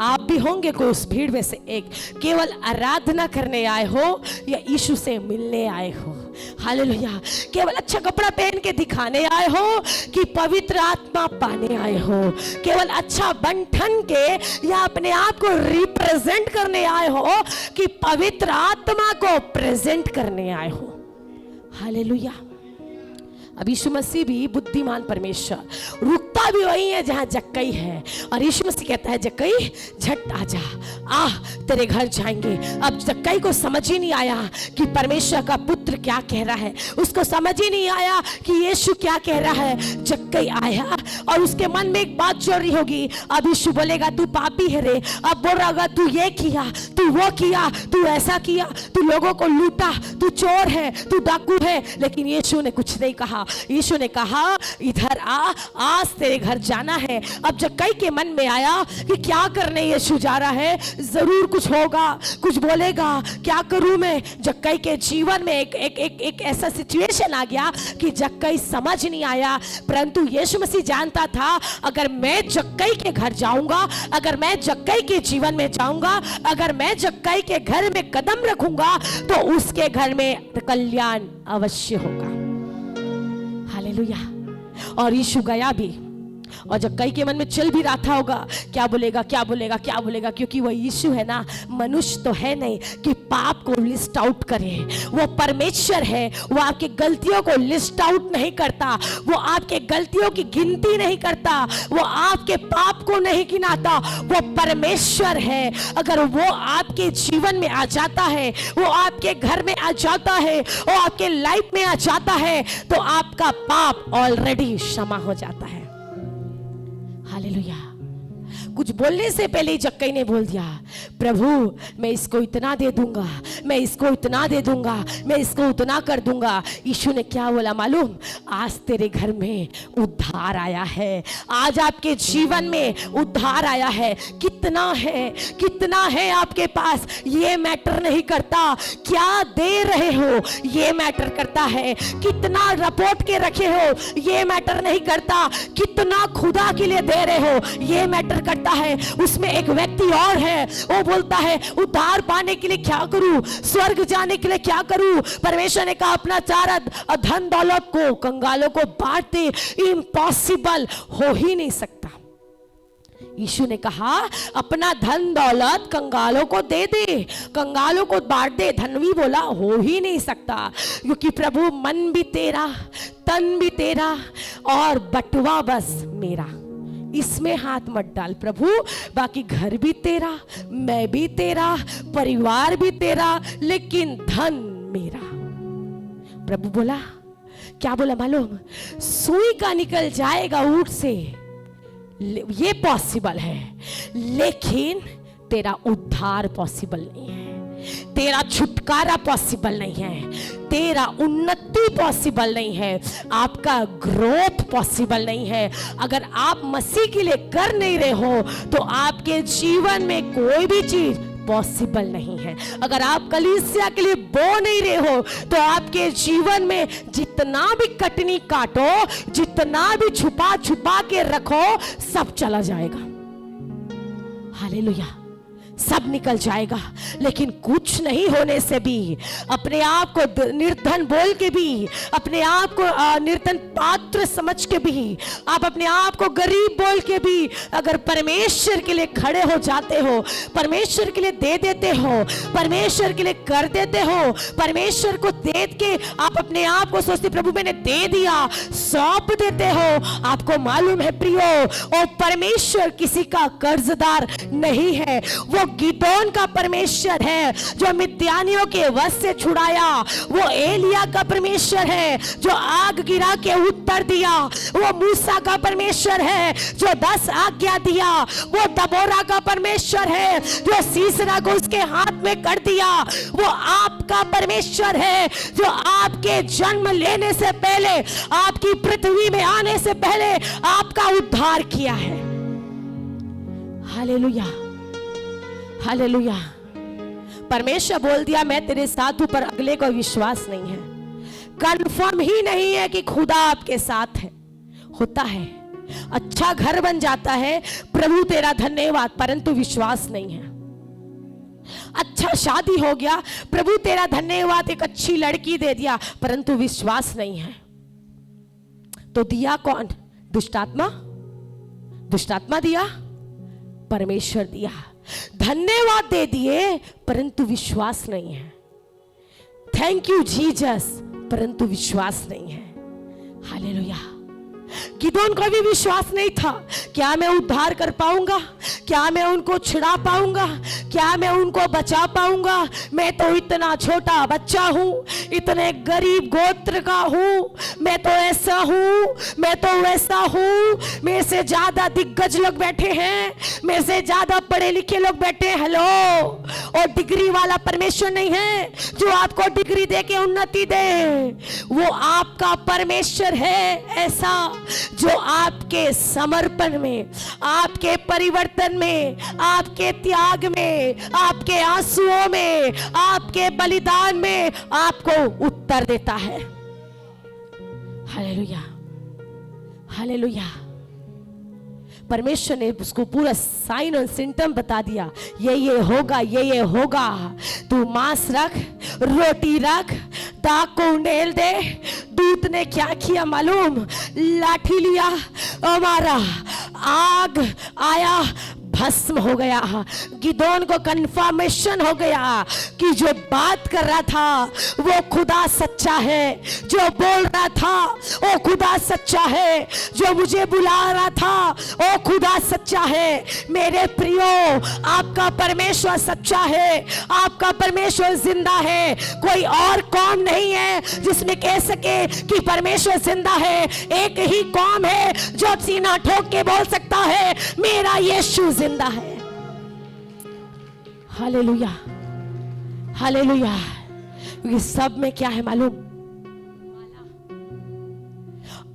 आप भी होंगे कोई उस भीड़ में से एक, केवल आराधना करने आए हो या यीशु से मिलने आए हो। हालेलुया। केवल अच्छा कपड़ा पहन के दिखाने आए हो कि पवित्र आत्मा पाने आए हो, केवल अच्छा बन ठन के या अपने आप को रिप्रेजेंट करने आए हो कि पवित्र आत्मा को प्रेजेंट करने आए हो। हालेलुया। अब यीशु मसीह भी बुद्धिमान परमेश्वर, रुकता भी वही है जहां जक्कई है, और यीशु मसीह कहता है जक्कई झट आजा, तेरे घर जाएंगे। अब जक्कई को समझ ही नहीं आया कि परमेश्वर का पुत्र क्या कह रहा है, उसको समझ ही नहीं आया कि यीशु क्या कह रहा है। जक्कई आया और उसके मन में एक बात चल रही होगी, अब यीशु बोलेगा तू पापी है रे, अब बोल रहा होगा तू ये किया, तू वो किया, तू ऐसा किया, तू लोगों को लूटा, तू चोर है, तू डाकू है। लेकिन यीशु ने कुछ नहीं कहा। यीशु ने कहा इधर आ, आज तेरे घर जाना है। अब जक्कई के मन में आया कि क्या करने यीशु जा रहा है, जरूर कुछ होगा, कुछ बोलेगा, क्या करूं मैं। जक्कई के जीवन में एक ऐसा सिचुएशन आ गया कि जक्कई समझ नहीं आया, परंतु यीशु मसीह जानता था अगर मैं जक्कई के घर जाऊंगा, अगर मैं जक्कई के जीवन में जाऊंगा, अगर मैं जक्कई के घर में कदम रखूंगा, तो उसके घर में कल्याण अवश्य होगा। हालेलुया। और यीशु गया भी और जब कई के मन में चल भी रहा था होगा, क्या बोलेगा क्या बोलेगा क्या बोलेगा, क्योंकि वो यीशु है ना, मनुष्य तो है नहीं कि पाप को लिस्ट आउट करे। वो परमेश्वर है, वो आपके गलतियों को लिस्ट आउट नहीं करता, वो आपके गलतियों की गिनती नहीं करता, वो आपके पाप को नहीं गिनाता। वो परमेश्वर है। अगर वो आपके जीवन में आ जाता है, वो आपके घर में आ जाता है, वो आपके लाइफ में आ जाता है, तो आपका पाप ऑलरेडी क्षमा हो जाता है। हालेलुया। कुछ बोलने से पहले जक्कई ने बोल दिया, प्रभु मैं इसको इतना दे दूंगा, मैं इसको इतना दे दूंगा, मैं इसको उतना कर दूंगा। यीशु ने क्या बोला मालूम? आज तेरे घर में उद्धार आया है, आज आपके जीवन में उद्धार आया है। कितना है, कितना है आपके पास, ये मैटर नहीं करता। क्या दे रहे हो ये मैटर करता है। कितना रपोट के रखे हो ये मैटर नहीं करता। कितना खुदा के लिए दे रहे हो ये मैटर करता है। उसमें एक व्यक्ति और है, वो बोलता है उद्धार पाने के लिए क्या करूं, स्वर्ग जाने के लिए क्या करूं। परमेश्वर ने कहा अपना सारा धन दौलत को कंगालों को बांट दे। इम्पॉसिबल, हो ही नहीं सकता। यीशु ने कहा अपना धन दौलत कंगालों को दे दे, कंगालों को बांट दे। धनवी बोला हो ही नहीं सकता, क्योंकि प्रभु मन भी तेरा, तन भी तेरा और बटुआ बस मेरा, इसमें हाथ मत डाल प्रभु। बाकी घर भी तेरा, मैं भी तेरा, परिवार भी तेरा, लेकिन धन मेरा। प्रभु बोला, क्या बोला मालूम? सुई का निकल जाएगा ऊंट से, ये पॉसिबल है, लेकिन तेरा उद्धार पॉसिबल नहीं है, तेरा छुटकारा पॉसिबल नहीं है, तेरा उन्नति पॉसिबल नहीं है, आपका ग्रोथ पॉसिबल नहीं है। अगर आप मसीह के लिए कर नहीं रहे हो तो आपके जीवन में कोई भी चीज पॉसिबल नहीं है। अगर आप कलीसिया के लिए बो नहीं रहे हो तो आपके जीवन में जितना भी कटनी काटो, जितना भी छुपा छुपा के रखो, सब चला जाएगा। हालेलुया, सब निकल जाएगा। लेकिन कुछ नहीं होने से भी, अपने आप को निर्धन बोल के भी, अपने आप को निर्धन पात्र समझ के भी, आप अपने आप को गरीब बोल के भी अगर परमेश्वर के लिए खड़े हो जाते हो, परमेश्वर के लिए दे देते हो, परमेश्वर के लिए कर देते हो, परमेश्वर को दे के आप अपने आप को सोचते प्रभु मैंने दे दिया, सौंप देते हो। आपको मालूम है प्रियो, वो परमेश्वर किसी का कर्जदार नहीं है। वो गिदोन का परमेश्वर है जो मिद्यानियों के वश से छुड़ाया। वो एलिया का परमेश्वर है जो आग गिरा के उत्तर दिया। वो मूसा का परमेश्वर है जो 10 आज्ञा दिया। वो दबोरा का परमेश्वर है जो सीसरा को उसके हाथ में कर दिया। वो आपका परमेश्वर है जो आपके जन्म लेने से पहले, आपकी पृथ्वी में आने से पहले आपका उद्धार किया है। Hallelujah, hallelujah. परमेश्वर बोल दिया मैं तेरे साथ हूं, पर अगले को विश्वास नहीं है, कंफर्म ही नहीं है कि खुदा आपके साथ है। होता है अच्छा घर बन जाता है, प्रभु तेरा धन्यवाद, परंतु विश्वास नहीं है। अच्छा शादी हो गया, प्रभु तेरा धन्यवाद, एक अच्छी लड़की दे दिया, परंतु विश्वास नहीं है। तो दिया कौन? दुष्टात्मा? दुष्टात्मा दिया? परमेश्वर दिया। धन्यवाद दे दिए, परंतु विश्वास नहीं है। थैंक यू जीसस, परंतु विश्वास नहीं है। हालेलुया। गिदोन को भी विश्वास नहीं था, क्या मैं उद्धार कर पाऊंगा, क्या मैं उनको छुड़ा पाऊंगा, क्या मैं उनको बचा पाऊंगा। मैं तो इतना छोटा बच्चा हूं, इतने गरीब गोत्र का हूं, मैं तो ऐसा हूं, मैं तो वैसा हूं, मेरे से ज्यादा दिग्गज लोग बैठे हैं, मेरे से ज्यादा पढ़े लिखे लोग बैठे हैं। हेलो, और डिग्री वाला परमेश्वर नहीं है जो आपको डिग्री दे के उन्नति दे। वो आपका परमेश्वर है ऐसा जो आपके समर्पण में, आपके परिवर्तन में, आपके त्याग में, आपके आंसुओं में, आपके बलिदान में आपको उत्तर देता है। Hallelujah, hallelujah. परमेश्वर ने उसको पूरा साइन और सिम्टम बता दिया, ये होगा, ये होगा। तू मांस रख, रोटी रख, दाग को उंडेल दे। दूत ने क्या किया मालूम? लाठी लिया, मारा, आग आया, भस्म हो गया। गिदोन को कंफर्मेशन हो गया कि जो बात कर रहा था वो खुदा सच्चा है, जो बोल रहा था वो खुदा सच्चा है, जो मुझे बुला रहा था वो खुदा सच्चा है। मेरे प्रियो, आपका परमेश्वर सच्चा है, आपका परमेश्वर जिंदा है। कोई और कौम नहीं है जिसमें कह सके कि परमेश्वर जिंदा है। एक ही कौम है जो सीना ठोक के बोल सकता है मेरा यीशु जिंदा है। Hallelujah, hallelujah. क्योंकि सब में क्या है मालूम,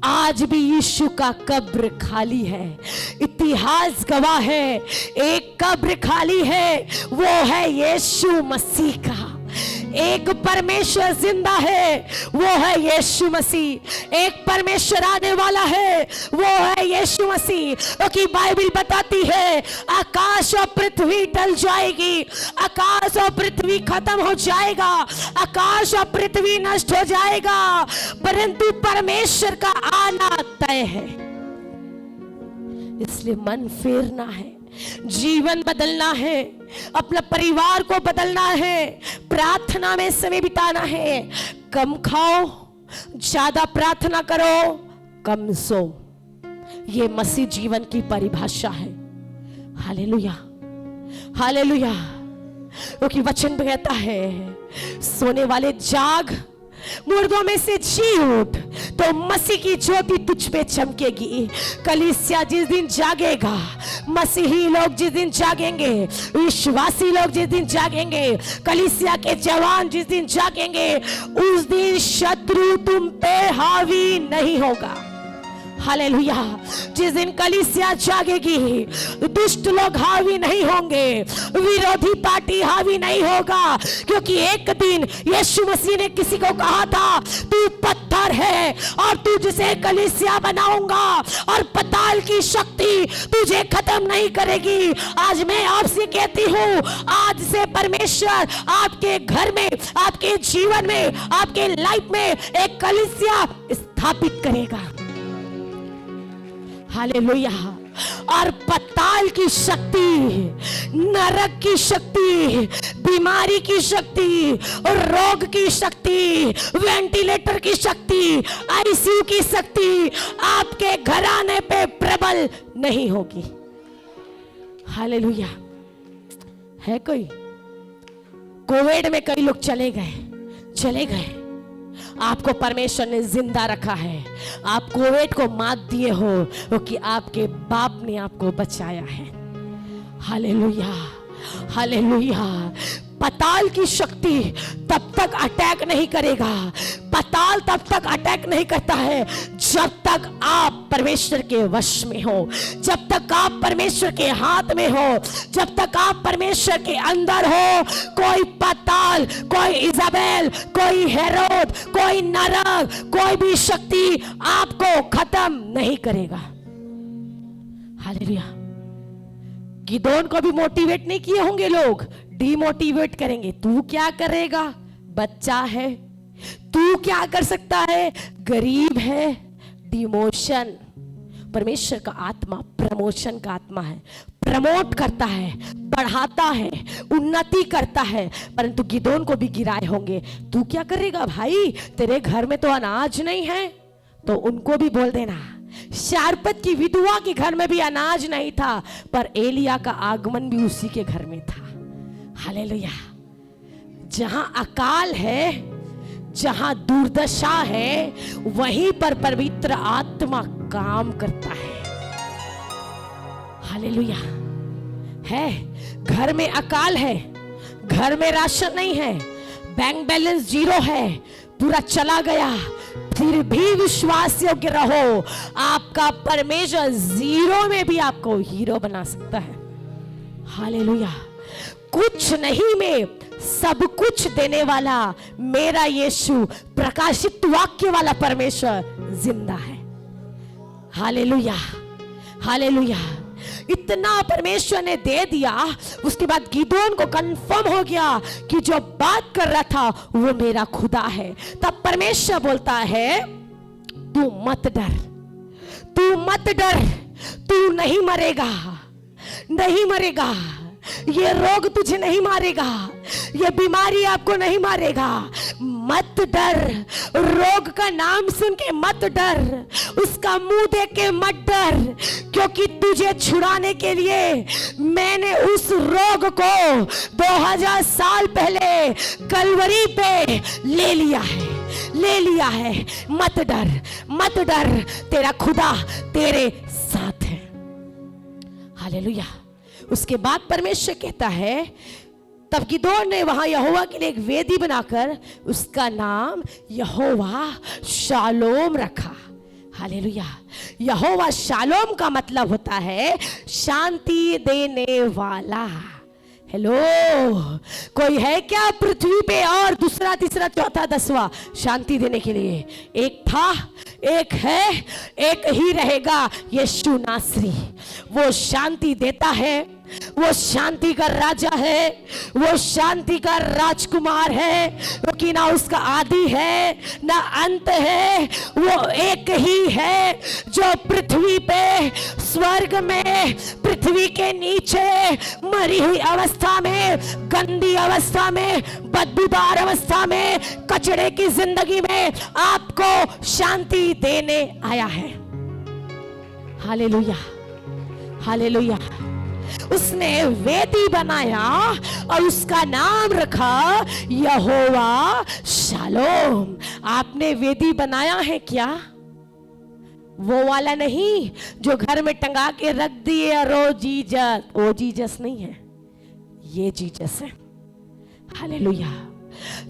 आज भी यीशु का कब्र खाली है। इतिहास गवाह है, एक कब्र खाली है, वो है यीशु मसीह का। एक परमेश्वर जिंदा है, वो है यीशु मसीह। एक परमेश्वर आने वाला है, वो है यीशु मसीह। क्योंकि बाइबल बताती है आकाश और पृथ्वी टल जाएगी, आकाश और पृथ्वी खत्म हो जाएगा, आकाश और पृथ्वी नष्ट हो जाएगा, परंतु परमेश्वर का आना तय है। इसलिए मन फेरना है, जीवन बदलना है, अपना परिवार को बदलना है, प्रार्थना में समय बिताना है। कम खाओ, ज्यादा प्रार्थना करो, कम सो। ये मसीह जीवन की परिभाषा है। Hallelujah, hallelujah. क्योंकि वचन कहता है सोने वाले जाग, मुर्दों में से जी उठ, तो मसीह की ज्योति तुझ पे चमकेगी। कलीसिया जिस दिन जागेगा, मसीही लोग जिस दिन जागेंगे, विश्वासी लोग जिस दिन जागेंगे, कलीसिया के जवान जिस दिन जागेंगे, उस दिन शत्रु तुम पे हावी नहीं होगा। हालेलुया। जिस दिन कलीसिया जागेगी, दुष्ट लोग हावी नहीं होंगे, विरोधी पार्टी हावी नहीं होगा। क्योंकि एक दिन यीशु मसीह ने किसी को कहा था तू पत्थर है और तुझसे कलीसिया बनाऊंगा, और पताल की शक्ति तुझे खत्म नहीं करेगी। आज मैं आपसे कहती हूँ, आज से परमेश्वर आपके घर में, आपके जीवन में, आपके लाइफ में एक कलीसिया स्थापित करेगा। हालेलुया। और पताल की शक्ति, नरक की शक्ति, बीमारी की शक्ति, और रोग की शक्ति, वेंटिलेटर की शक्ति, आईसीयू की शक्ति आपके घराने पे प्रबल नहीं होगी। हालेलुया। है कोई? कोविड में कई लोग चले गए। आपको परमेश्वर ने जिंदा रखा है। आप कोविड को मात दिए हो क्योंकि आपके बाप ने आपको बचाया है। Hallelujah, hallelujah. पताल की शक्ति तब तक अटैक नहीं करेगा, पताल तब तक अटैक नहीं करता है जब तक आप परमेश्वर के वश में हो, जब तक आप परमेश्वर के हाथ में हो, जब तक आप परमेश्वर के अंदर हो। कोई पताल, कोई इजाबेल, कोई हेरोद, कोई नरक, कोई भी शक्ति आपको खत्म नहीं करेगा। हालेलुया। गिदोन को भी मोटिवेट नहीं किए होंगे लोग, डिमोटिवेट करेंगे। तू क्या करेगा, बच्चा है, तू क्या कर सकता है, गरीब है। डिमोशन। परमेश्वर का आत्मा प्रमोशन का आत्मा है, प्रमोट करता है, बढ़ाता है, उन्नति करता है। परंतु गिदोन को भी गिराए होंगे। तू क्या करेगा भाई, तेरे घर में तो अनाज नहीं है, तो उनको भी बोल देना। शारपत की विधवा के घर में भी अनाज नहीं था, पर एलिया का आगमन भी उसी के घर में था। हालेलुया। जहां अकाल है, जहां दुर्दशा है, वहीं पर पवित्र आत्मा काम करता है। हालेलुया। है, घर में अकाल है, घर में राशन नहीं है, बैंक बैलेंस जीरो है, पूरा चला गया, फिर भी विश्वास योग्य रहो। आपका परमेश्वर जीरो में भी आपको हीरो बना सकता है। हालेलुया। कुछ नहीं में सब कुछ देने वाला मेरा यीशु, प्रकाशित वाक्य वाला परमेश्वर जिंदा है। Hallelujah, hallelujah. इतना परमेश्वर ने दे दिया, उसके बाद गिदोन को कंफर्म हो गया कि जो बात कर रहा था वो मेरा खुदा है। तब परमेश्वर बोलता है तू मत डर, तू मत डर, तू नहीं मरेगा, नहीं मरेगा, ये रोग तुझे नहीं मारेगा, ये बीमारी आपको नहीं मारेगा। मत डर, रोग का नाम सुन के मत डर, उसका मुंह देख के मत डर, क्योंकि तुझे छुड़ाने के लिए मैंने उस रोग को 2000 साल पहले कलवरी पे ले लिया है, ले लिया है। मत डर, मत डर, तेरा खुदा तेरे साथ है। हालेलुया। उसके बाद परमेश्वर कहता है, तब गिदोन ने वहां यहोवा के लिए एक वेदी बनाकर उसका नाम यहोवा शालोम रखा। हालेलुया। यहोवा शालोम का मतलब होता है शांति देने वाला। हेलो, कोई है क्या पृथ्वी पे और दूसरा तीसरा चौथा 10वां शांति देने के लिए? एक था, एक है, एक ही रहेगा, यीशु नासरी। वो शांति देता है, वो शांति का राजा है, वो शांति का राजकुमार है, क्योंकि ना उसका आदि है ना अंत है। वो एक ही है जो पृथ्वी पे, स्वर्ग में, पृथ्वी के नीचे, मरी हुई अवस्था में, गंदी अवस्था में, बदबूदार अवस्था में, कचड़े की जिंदगी में आपको शांति देने आया है। Hallelujah, hallelujah. उसने वेदी बनाया और उसका नाम रखा यहोवा शालोम। आपने वेदी बनाया है क्या? वो वाला नहीं जो घर में टंगा के रख दिए, रो जीजस, वो जीजस नहीं है, ये जीजस है। हालेलुया।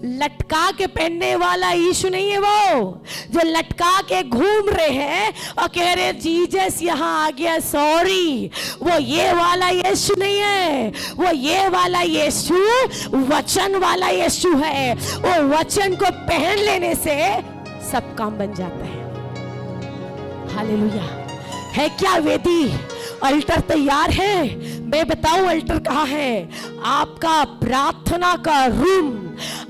लटका के पहनने वाला यीशु नहीं है, वो जो लटका के घूम रहे हैं और कह रहे जीजस यहाँ आ गया, सॉरी। वो ये वाला यीशु नहीं है, वो ये वाला यीशु वचन वाला यीशु है। वो वचन को पहन लेने से सब काम बन जाता है। हालेलुया। है क्या वेदी? अल्टर तैयार है? मैं बताऊं अल्टर कहाँ है? आपका प्रार्थना का रूम,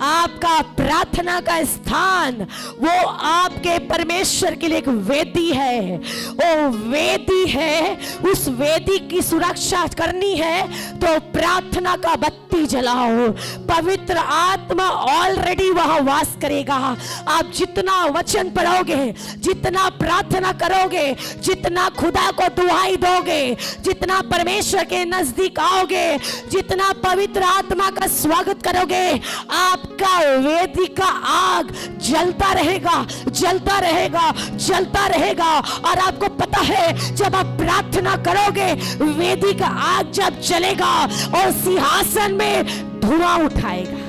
आपका प्रार्थना का स्थान, वो आपके परमेश्वर के लिए एक वेदी है। वो वेदी है, उस वेदी की सुरक्षा करनी है तो प्रार्थना का बत्ती जलाओ। पवित्र आत्मा ऑलरेडी वहां वास करेगा। आप जितना वचन पढ़ोगे, जितना प्रार्थना करोगे, जितना खुदा को दुआई दोगे, जितना परमेश्वर के नजदीक आओगे, जितना पवित्र आत्मा का स्वागत करोगे, आपका वेदी का आग जलता रहेगा, जलता रहेगा, जलता रहेगा। और आपको पता है जब आप प्रार्थना करोगे, वेदी का आग जब जलेगा और सिंहासन में धुआं उठाएगा।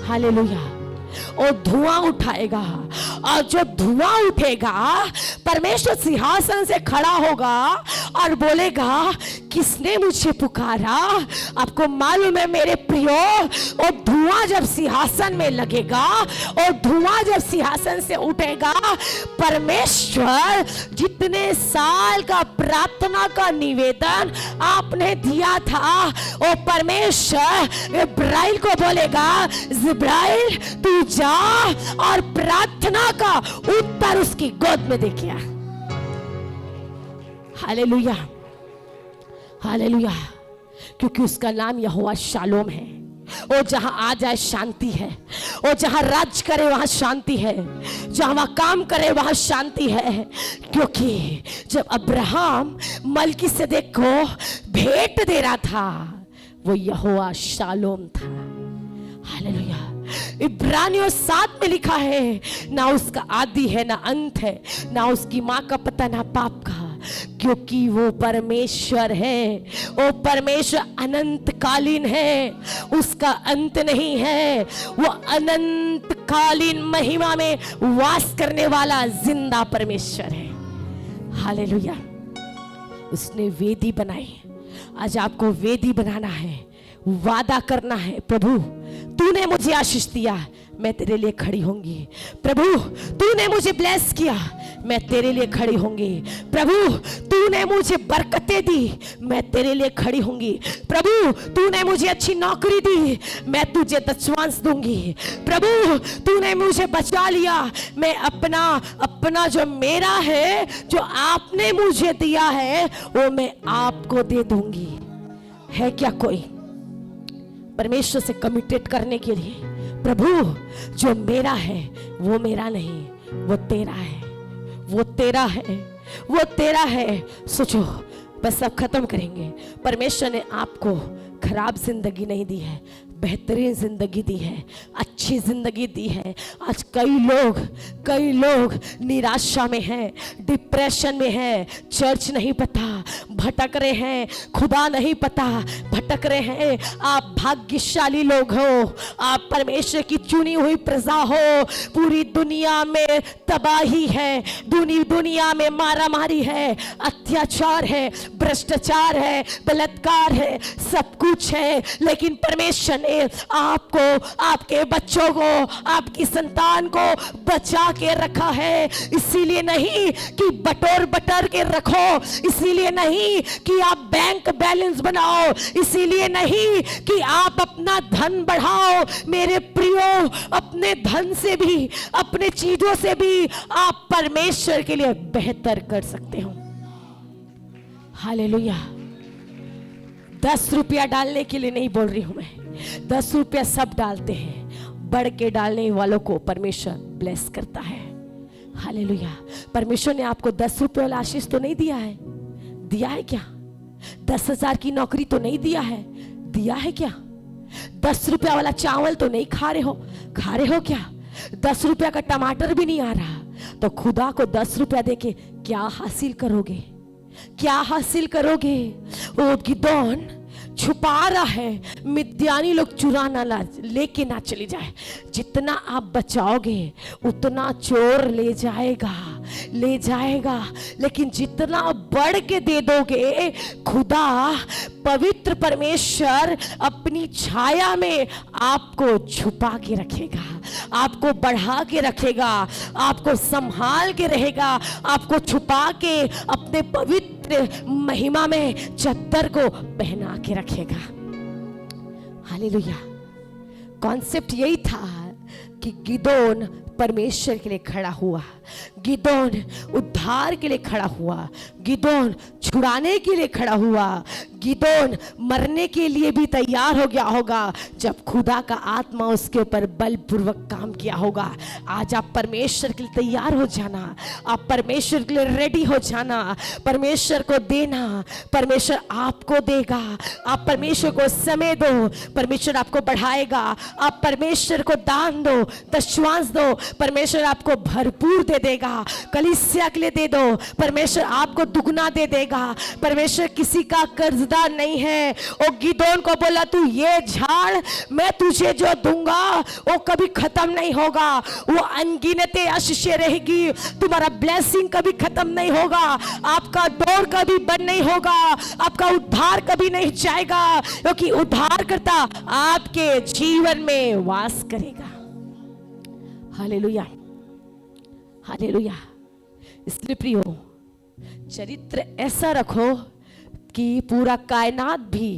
हालेलुया। और धुआं उठाएगा, और जो धुआं उठेगा परमेश्वर सिंहासन से खड़ा होगा और बोलेगा, किसने मुझे पुकारा? आपको मालूम है मेरे प्रियो, और धुआं जब सिंहासन में लगेगा और धुआं जब सिंहासन से उठेगा, परमेश्वर जितने साल का प्रार्थना का निवेदन आपने दिया था, और परमेश्वर इब्राहिम को बोलेगा, जिब्राइल तू जा और प्रार्थना का उत्तर उसकी गोद में देखिए। Hallelujah, hallelujah. क्योंकि उसका नाम यहोवा शालोम है। और जहां आ जाए शांति है, और जहां राज करे वहां शांति है, जहां काम करे वहां शांति है। क्योंकि जब अब्राहम मलकीसेदेक को भेंट दे रहा था, वो यहोवा शालोम था। हालेलुया। इब्रानियों 7 में लिखा है, ना उसका आदि है ना अंत है, ना उसकी माँ का पता ना बाप का, क्योंकि वो परमेश्वर है। वो परमेश्वर अनंत कालीन है, उसका अंत नहीं है। वो अनंत कालीन महिमा में वास करने वाला जिंदा परमेश्वर है। हालेलुया। उसने वेदी बनाई। आज आपको वेदी बनाना है, वादा करना है, प्रभु तूने मुझे आशीष दिया, मैं तेरे लिए खड़ी होंगी। प्रभु तूने मुझे ब्लेस किया, मैं तेरे लिए खड़ी होंगी। प्रभु तूने मुझे बरकतें दी, मैं तेरे लिए खड़ी होंगी। प्रभु तूने मुझे अच्छी नौकरी दी, मैं तुझे दशवांश दूंगी। प्रभु तूने मुझे बचा लिया, मैं अपना जो मेरा है, जो आपने मुझे दिया है, वो मैं आपको दे दूंगी। है क्या कोई परमेश्वर से कमिटेड करने के लिए? प्रभु जो मेरा है वो मेरा नहीं, वो तेरा है, वो तेरा है, वो तेरा है। सोचो, बस अब खत्म करेंगे। परमेश्वर ने आपको खराब जिंदगी नहीं दी है, बेहतरीन जिंदगी दी है, अच्छी जिंदगी दी है। आज कई लोग निराशा में हैं, डिप्रेशन में हैं, चर्च नहीं पता, भटक रहे हैं, खुदा नहीं पता, भटक रहे हैं। आप भाग्यशाली लोग हो, आप परमेश्वर की चुनी हुई प्रजा हो। पूरी दुनिया में तबाही है, दुनिया में मारामारी है, अत्याचार है, भ्रष्टाचार है, बलात्कार है, सब कुछ है, लेकिन परमेश्वर आपको, आपके बच्चों को, आपकी संतान को बचा के रखा है। इसीलिए नहीं कि बटोर के रखो, इसीलिए नहीं कि आप बैंक बैलेंस बनाओ, इसीलिए नहीं कि आप अपना धन बढ़ाओ। मेरे प्रियो, अपने धन से भी, अपने चीजों से भी आप परमेश्वर के लिए बेहतर कर सकते हो। हालेलुया। 10 रुपया डालने के लिए नहीं बोल रही हूं मैं, 10 रुपया सब डालते हैं, बढ़ के डालने वालों को परमेश्वर ब्लेस करता है। हालेलुया। परमेश्वर ने आपको 10 रुपये वाला आशीष तो नहीं दिया है? दिया है क्या? 10,000 की नौकरी तो नहीं दिया है? दिया है क्या? 10 रुपया वाला चावल तो नहीं खा रहे हो क्या? 10 रुपया का टमाटर भी नहीं आ रहा, तो खुदा को 10 रुपया देके क्या हासिल करोगे? क्या हासिल करोगे? वो गिदोन छुपा रहा है, मिद्यानी लोग चुरा ना लेके ना चली जाए। जितना आप बचाओगे उतना चोर ले जाएगा, लेकिन जितना बढ़ के दे दोगे, खुदा पवित्र परमेश्वर अपनी छाया में आपको छुपा के रखेगा, आपको बढ़ा के रखेगा, आपको संभाल के रहेगा, आपको छुपा के अपने पवित्र महिमा में चद्दर को पहना के रखेगा। हालेलुया। कॉन्सेप्ट यही था कि गिदोन परमेश्वर के लिए खड़ा हुआ, गिदोन उद्धार के लिए खड़ा हुआ, गिदोन छुड़ाने के लिए खड़ा हुआ, गिदोन मरने के लिए भी तैयार हो गया होगा जब खुदा का आत्मा उसके ऊपर बलपूर्वक काम किया होगा। आज आप परमेश्वर के लिए तैयार हो जाना, आप परमेश्वर के लिए रेडी हो जाना, परमेश्वर को देना, परमेश्वर आपको देगा। आप परमेश्वर को समय दो, परमेश्वर आपको बढ़ाएगा। आप परमेश्वर को दान दो, दशवांश दो, परमेश्वर आपको भरपूर दे देगा। कलीसिया के लिए दे दो, परमेश्वर आपको दुगना दे देगा। परमेश्वर किसी का कर्जदार नहीं है। ओ गिदोन को बोला, तू ये झाड़, मैं तुझे जो दूंगा वो कभी खत्म नहीं होगा, वो अनगिनत आशीष रहेगी, तुम्हारा ब्लेसिंग कभी खत्म नहीं होगा, आपका दौर कभी बंद नहीं होगा, आपका उद्धार कभी नहीं जाएगा, क्योंकि उद्धारकर्ता आपके जीवन में वास करेगा। Hallelujah, hallelujah. इसलिए प्रियो, चरित्र ऐसा रखो कि पूरा कायनात भी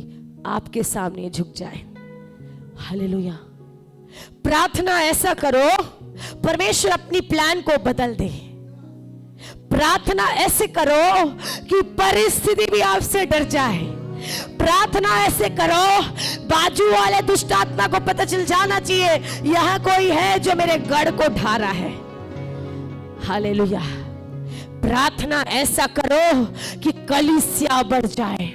आपके सामने झुक जाए। हालेलुया। प्रार्थना ऐसा करो, परमेश्वर अपनी प्लान को बदल दे। प्रार्थना ऐसे करो कि परिस्थिति भी आपसे डर जाए। प्रार्थना ऐसे करो, बाजू वाले दुष्ट आत्मा को पता चल जाना चाहिए यहां कोई है जो मेरे गढ़ को ढा रहा है। हालेलुया। प्रार्थना ऐसा करो कि कलीसिया बढ़ जाए।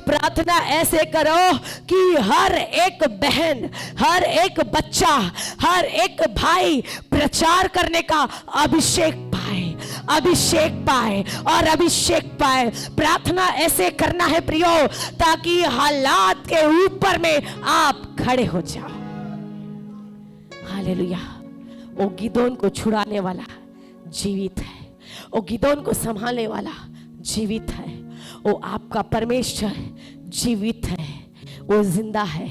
प्रार्थना ऐसे करो कि हर एक बहन, हर एक बच्चा, हर एक भाई प्रचार करने का अभिषेक पाए, अभिषेक पाए और अभिषेक पाए। प्रार्थना ऐसे करना है प्रियो, ताकि हालात के ऊपर में आप खड़े हो जाओ। हालेलुया। वो गिदोन को छुड़ाने वाला जीवित है, वो गिदोन को संभालने वाला जीवित है, वो आपका परमेश्वर जीवित है, वो जिंदा है,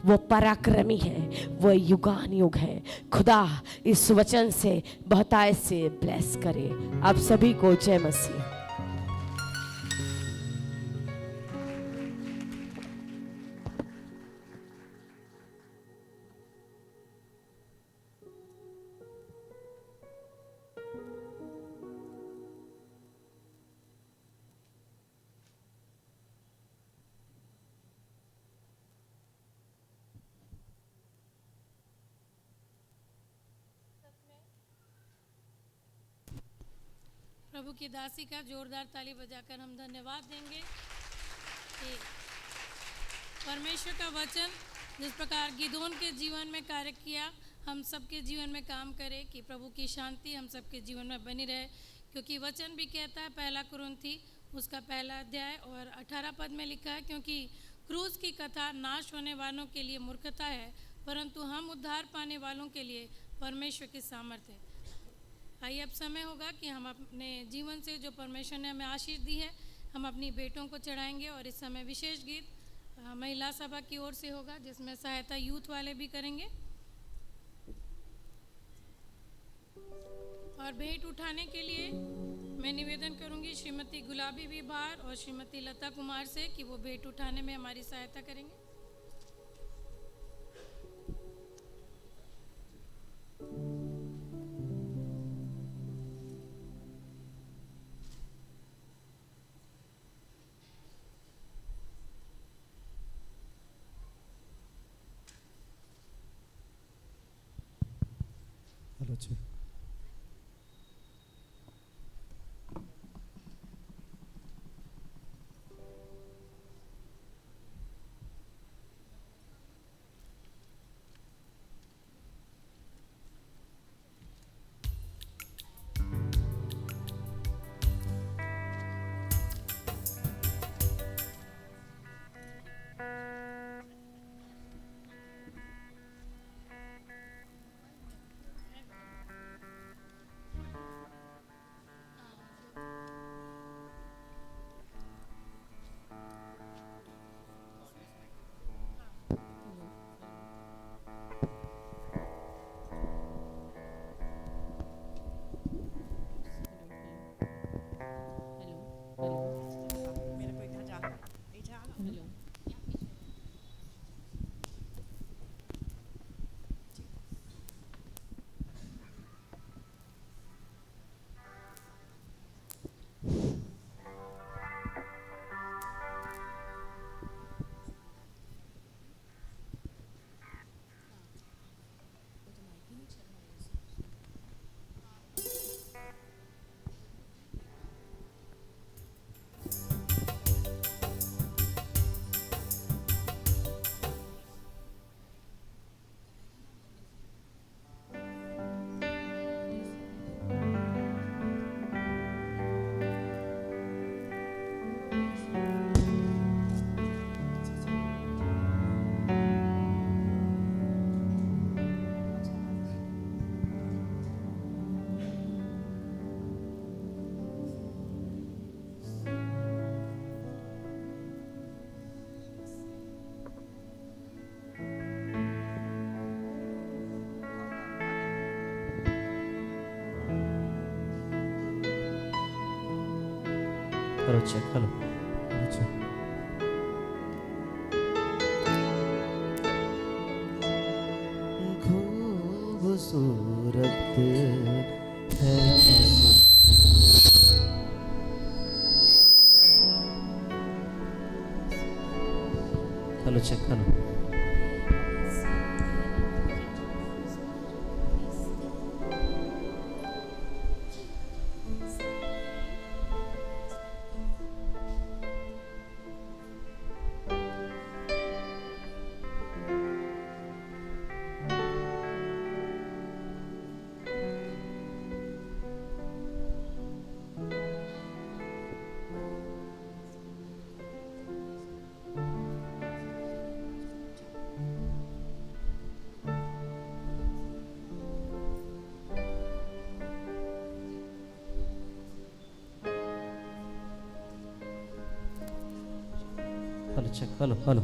वो पराक्रमी है, वो युगानुयुग है। खुदा इस वचन से बहुतायत से ब्लेस करे आप सभी को। जय मसीह। प्रभु की दासी का जोरदार ताली बजाकर हम धन्यवाद देंगे कि परमेश्वर का वचन जिस प्रकार गिदोन के जीवन में कार्य किया, हम सबके जीवन में काम करे कि प्रभु की शांति हम सबके जीवन में बनी रहे। क्योंकि वचन भी कहता है, पहला कुरिन्थी उसका 1 अध्याय और 18 पद में लिखा है, क्योंकि क्रूस की कथा नाश होने वालों के लिए मूर्खता है, परंतु हम उद्धार पाने वालों के लिए परमेश्वर की सामर्थ्य है। आइए अब समय होगा कि हम अपने जीवन से जो परमेश्वर ने हमें आशीष दी है, हम अपनी बेटों को चढ़ाएंगे। और इस समय विशेष गीत महिला सभा की ओर से होगा, जिसमें सहायता यूथ वाले भी करेंगे। और भेंट उठाने के लिए मैं निवेदन करूंगी श्रीमती गुलाबी विभार और श्रीमती लता कुमार से कि वो भेंट उठाने में हमारी सहायता करेंगे। हेलो। करो चेक करो। खूबसूरत है चलो चेक करो। हेलो चेक हेलो हेलो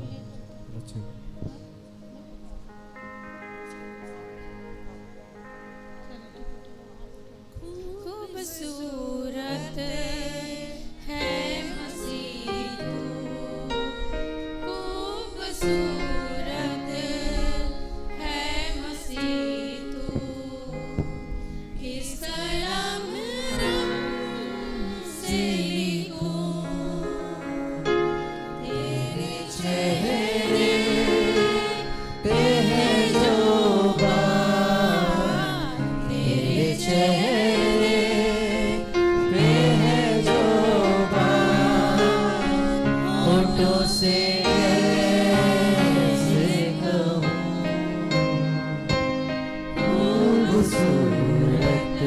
खूबसूरत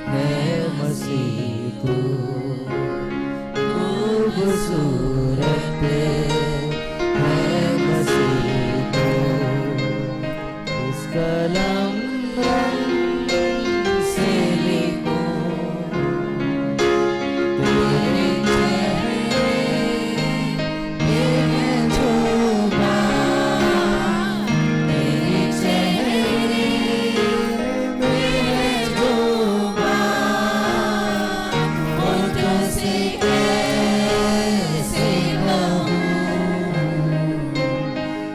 है मसीह तू, खूबसूरत है मसीह तू। इस कलम रंग से लिखूं तेरे चेहरे में जो बात, तेरे चेहरे में जो बात, होठों से कैसे कहूं,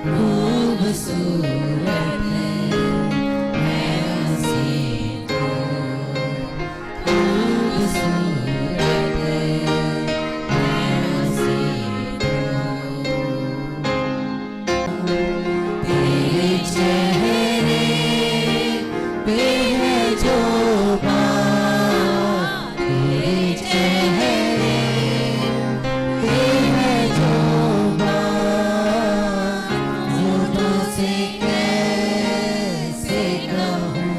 खूबसूरत है मसीह तू, खूबसूरत है मसीह तू। तेरे चेहरे पे है जो बात, तेरे चेहरे पे है जो बात, होठों से कैसे कहूं,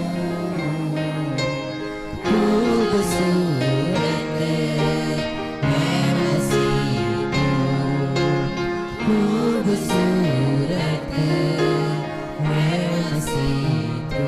खूबसूरत है मसीह तू, खूबसूरत है मसीह तू।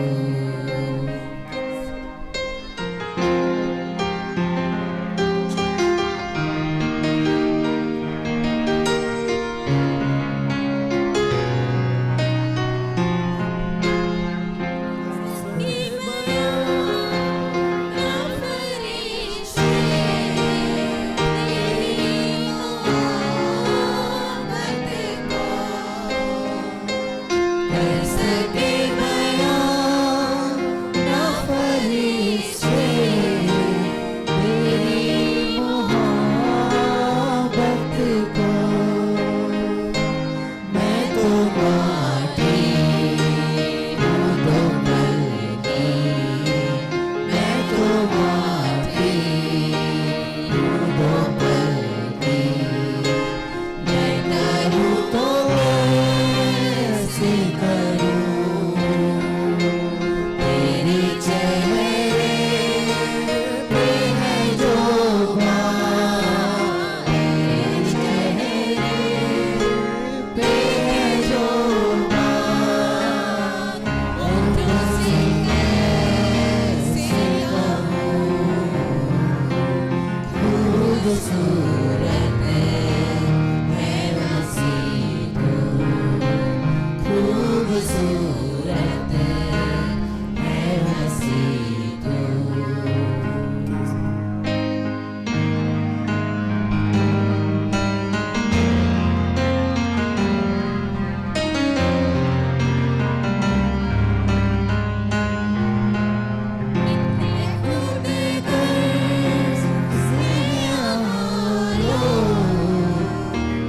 खूबसूरत है मसीह तू, खूबसूरत है मसीह तू।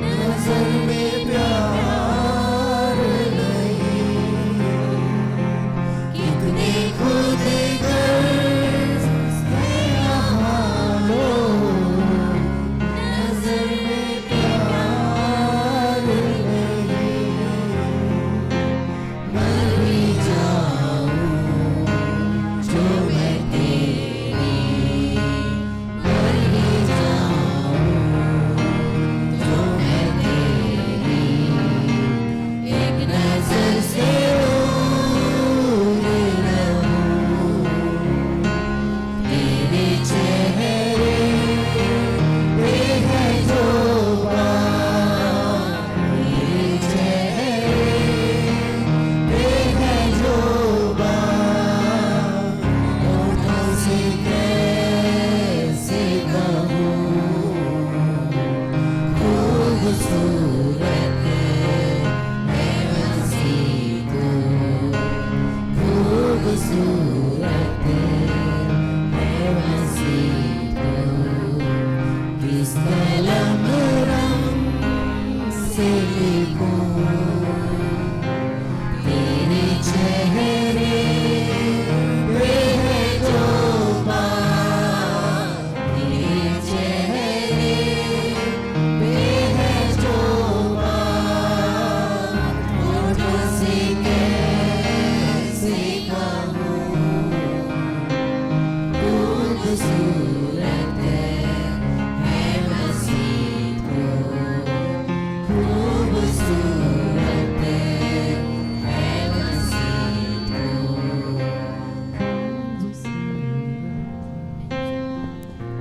नजर में प्यार नहीं, कितने खुद गर्ज है यहाँ लोग, नजर में प्यार नहीं, मर ही जाऊं जो मैं तेरी, मर ही जाऊं जो मैं तेरी, एक नजर से दूर रहूं, तेरे चेहरे पे है जो बात, तेरे चेहरे पे है जो बात, होठों से कैसे कहूं, खूबसूरत है मसीह तू, खूबसूरत है मसीह तू। किस कलम रंग से